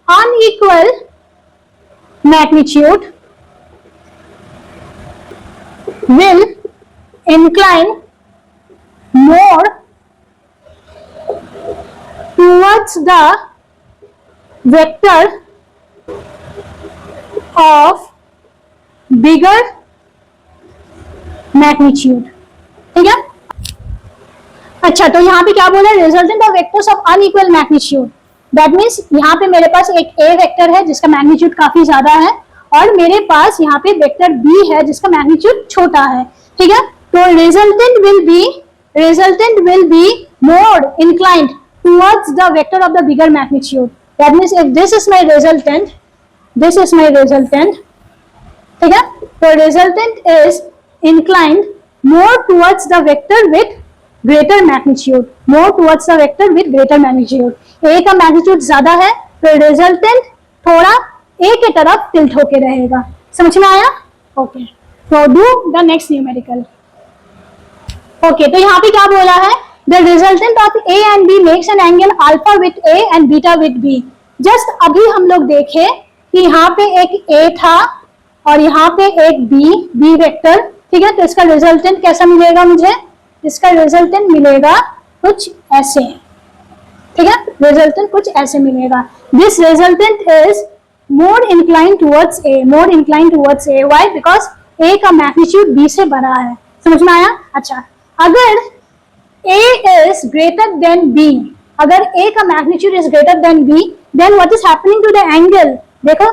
Speaker 1: unequal magnitude will incline more towards the vector of bigger magnitude. ठीक है, अच्छा, तो यहाँ पे क्या बोला, resultant of vectors of unequal magnitude. That means यहाँ पे मेरे पास एक ए वेक्टर है जिसका मैग्नीट्यूड काफी ज्यादा है और मेरे पास यहाँ पे वेक्टर बी है जिसका मैग्नीट्यूड छोटा है. ठीक है, तो resultant will be more inclined towards the vector of the bigger magnitude. That means if this is my resultant, ठीक है, तो resultant is inclined more towards the vector with greater magnitude. A का magnitude ज्यादा है तो resultant थोड़ा A के तरफ tilt होके रहेगा. समझ में आया? Okay. So do the next numerical. Okay, तो यहाँ पे क्या बोला है, the resultant of A and B makes an angle alpha with A and beta with B. Just अभी हम लोग देखे कि यहाँ पे एक A था और यहाँ पे एक B वेक्टर. ठीक है, तो इसका रिजल्टेंट कैसा मिलेगा मुझे, इसका रिजल्टेंट मिलेगा कुछ ऐसे. ठीक है, रिजल्टेंट कुछ ऐसे मिलेगा. This resultant is more incline towards A. Why? Because A का मैग्नीट्यूड B से बड़ा है. समझ में आया? अच्छा, अगर A is greater than B, अगर A का magnitude is greater than B, then what is happening to the angle? देखो,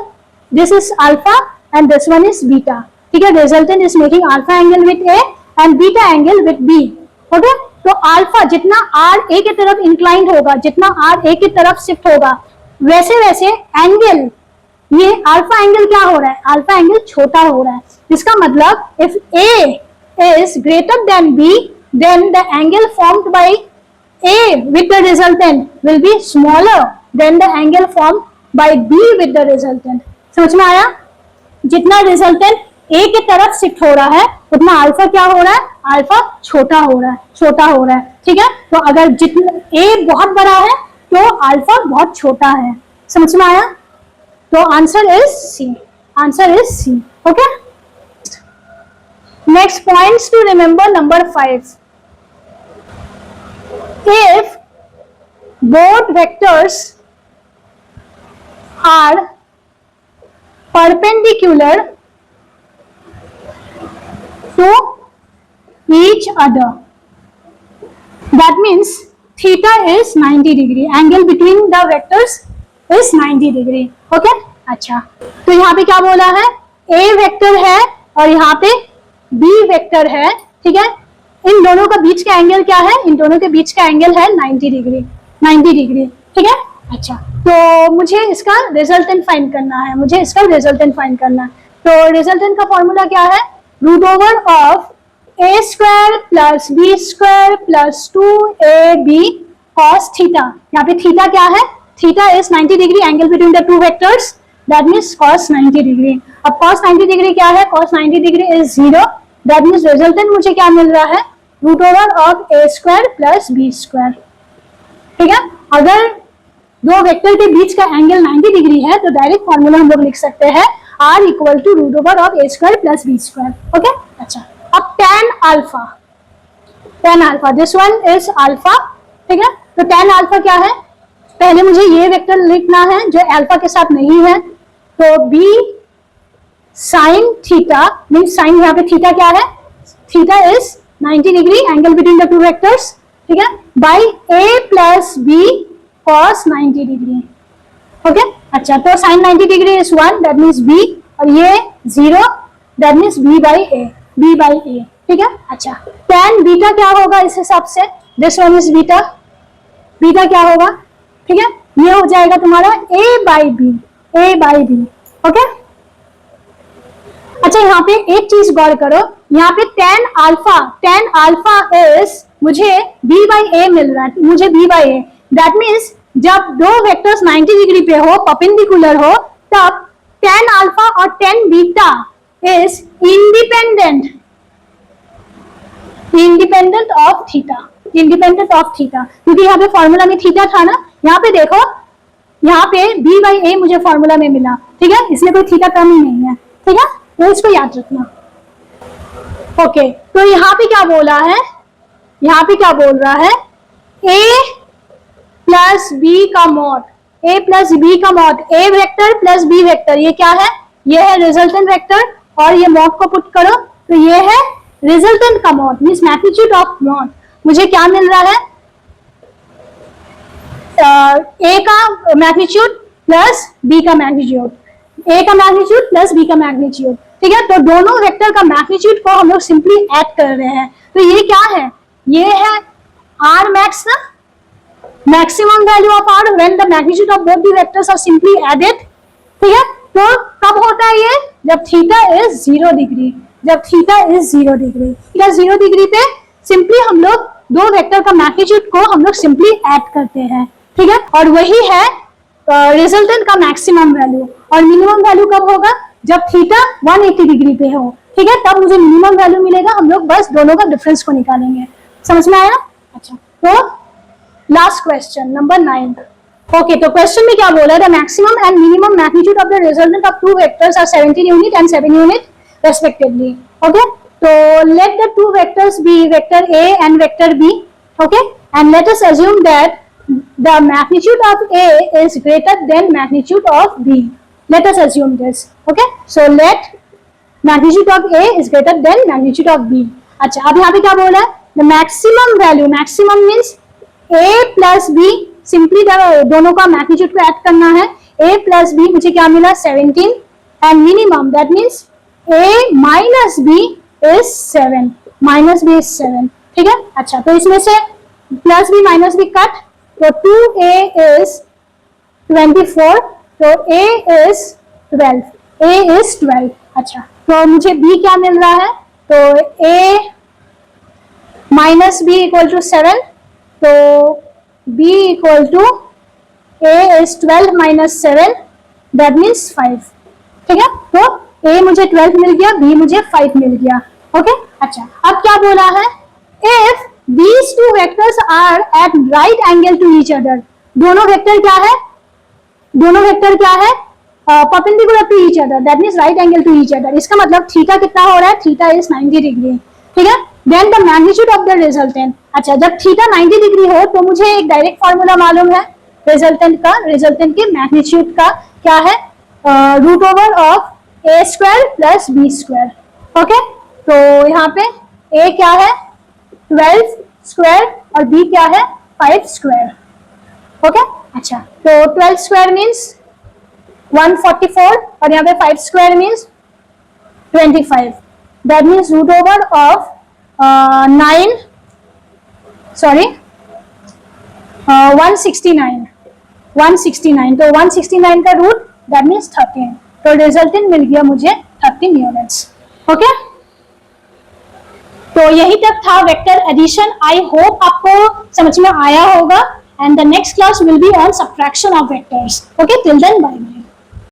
Speaker 1: this is alpha and this one is beta. ठीक है, resultant is making alpha angle with A and beta angle with B. Okay? तो alpha जितना R A के तरफ inclined होगा, जितना R A की तरफ shift होगा, वैसे angle, ये alpha angle क्या हो रहा है, alpha angle छोटा हो रहा है. इसका मतलब if A is greater than B, then the angle formed by A with the resultant will be smaller than the angle formed by B with the resultant. समझ में आया? जितना रिजल्टेंट ए की तरफ शिफ्ट हो रहा है उतना अल्फा क्या हो रहा है, अल्फा छोटा हो रहा है, छोटा हो रहा है। ठीक है, तो अगर जितना ए बहुत बड़ा है तो अल्फा बहुत छोटा है। समझ में आया? तो answer is C, answer is C. Okay, next points to remember, number 5, if both vectors are perpendicular to each other, that means theta is 90 degree, angle between the vectors is 90 degree. okay, अच्छा, तो यहाँ पे क्या बोला है, a vector है और यहाँ पे b वेक्टर है। ठीक है, इन दोनों का बीच का एंगल क्या है, इन दोनों के बीच का एंगल है 90 डिग्री, 90 डिग्री। ठीक है, अच्छा, तो मुझे इसका रिजल्टेंट फाइंड करना है, मुझे इसका रिजल्टेंट फाइंड करना है। तो रिजल्टेंट का फॉर्मूला क्या है, root over of A square plus B square plus 2ab cos theta. यहाँ पे थीटा क्या है, theta is 90 degree, angle between the two vectors, that means cos 90 degree. अब cos 90 डिग्री क्या है, cos 90 degree is 0, that means resultant मुझे क्या मिल रहा है, root over of A square plus B square. ठीक है, अगर दो वेक्टर के बीच का एंगल 90 डिग्री है तो डायरेक्ट फॉर्मूला हम लोग लिख सकते हैं r equal to root over of A square plus B square. Okay, अच्छा, अब tan alpha, tan alpha, this one is alpha. ठीक है, तो tan अल्फा क्या है, पहले मुझे ये वेक्टर लिखना है जो अल्फा के साथ नहीं है, तो b sine theta, means sine यहाँ पे थीटा क्या है, theta is 90 degree, angle between the two vectors. ठीक है, by a plus B cos 90 degree. Okay, अच्छा, तो sine 90 degree is 1, that means b, और ये 0, that means b by a, b by a। ठीक है, अच्छा, tan बीटा क्या होगा इस हिसाब से, this one is beta, beta क्या होगा, ठीक है, ये हो जाएगा तुम्हारा a by b, a by b। Okay, अच्छा, यहाँ पे एक चीज गौर करो, यहाँ पे tan अल्फा इज मुझे b बाई a मिल रहा है, मुझे b by a, that means जब दो वेक्टर्स 90 डिग्री पे हो, परपेंडिकुलर हो, तब tan अल्फा और tan beta is independent, independent of theta, independent of theta, क्योंकि यहाँ पे फॉर्मूला में थीटा था ना, यहाँ पे देखो, यहाँ पे b बाई a मुझे फॉर्मूला में मिला। ठीक है, इसलिए कोई थीटा कम ही नहीं है। ठीक है, तो इसको याद रखना। ओके, तो यहाँ पे क्या बोला है, यहाँ पे क्या बोल रहा है, a प्लस बी का मॉड, a प्लस बी का mod, a vector plus b vector, ये क्या है, ये है रिजल्टेंट वेक्टर, और ये मॉड को पुट करो तो ये है रिजल्टेंट का mod, means magnitude of mod. मुझे क्या मिल रहा है, a का मैग्नीट्यूड प्लस b का मैग्नीट्यूड, a का मैग्नीट्यूड प्लस b का मैग्नीट्यूड। ठीक है, तो दोनों वेक्टर का मैग्नीट्यूड को हम लोग सिंपली ऐड कर रहे हैं, तो ये क्या है, ये है r मैक्स ना, maximum value of r when the magnitude of both the vectors are simply added. ठीक है, तो कब होता है ये, जब थीटा इज 0 डिग्री, जब theta is 0 degree, theta 0 degree पे सिंपली हम लोग दो वेक्टर का मैग्नीट्यूड को हम लोग सिंपली ऐड करते हैं। ठीक है, और वही है रिजल्टेंट का मैक्सिमम वैल्यू, और मिनिमम वैल्यू कब होगा, जब थीटा 180 डिग्री पे हो। ठीक है, तब मुझे मिनिमम वैल्यू मिलेगा, हम लोग बस दोनों का डिफरेंस को निकालेंगे। समझ में आया? अच्छा, तो लास्ट क्वेश्चन नंबर 9। ओके, तो क्वेश्चन में क्या बोला है, the maximum and minimum magnitude of the resultant of two vectors are 17 unit and 7 unit respectively. Okay, तो let the two vectors be vector a and vector b. Okay, and let us assume that the magnitude of a is greater than magnitude of b. Let us assume this. Okay, so let magnitude of a is greater than magnitude of b. अच्छा, अब यहाँ पे क्या बोला है, the maximum value, maximum means a plus b, simply दोनों का magnitude को add करना है, a plus b मुझे क्या मिला 17, and minimum that means a minus b is 7, minus b is 7. ठीक है, अच्छा, तो इसमें से plus B minus B cut, तो 2a is 24, तो a is 12, a is 12। अच्छा, तो मुझे b क्या मिल रहा है, तो a minus B equal to 7, तो b equal to a is 12 minus 7, that means 5। ठीक है, तो a मुझे 12 मिल गया, b मुझे 5 मिल गया। ओके, अच्छा अब क्या बोला है, if these two vectors are at right angle to each other, दोनों वेक्टर क्या है, दोनों वेक्टर क्या है, perpendicular to each other, that means right angle to each other. इसका मतलब थीटा कितना हो रहा है, थीटा इज 90 डिग्री। ठीक है, then the magnitude of the resultant. अच्छा, जब थीटा 90 डिग्री हो तो मुझे एक डायरेक्ट फॉर्मूला मालूम है रिजल्टेंट का, रिजल्टेंट के मैग्नीट्यूड का क्या है, root over of A square plus B square. Okay, तो यहाँ पे ए क्या है 12 स्क्वायर और बी क्या है 5 स्क्वायर। ओके, अच्छा तो 12 स्क्वायर मीन्स 144 और यहाँ पे 5 square means 25, that means root over of 169, तो 169 का रूट दैट मीन्स 13, तो रिजल्टेंट मिल गया मुझे 13 यूनिट्स। ओके, तो यही तक था वेक्टर एडिशन। आई होप आपको समझ में आया होगा, and the next class will be on subtraction of vectors. Okay, till then, bye bye.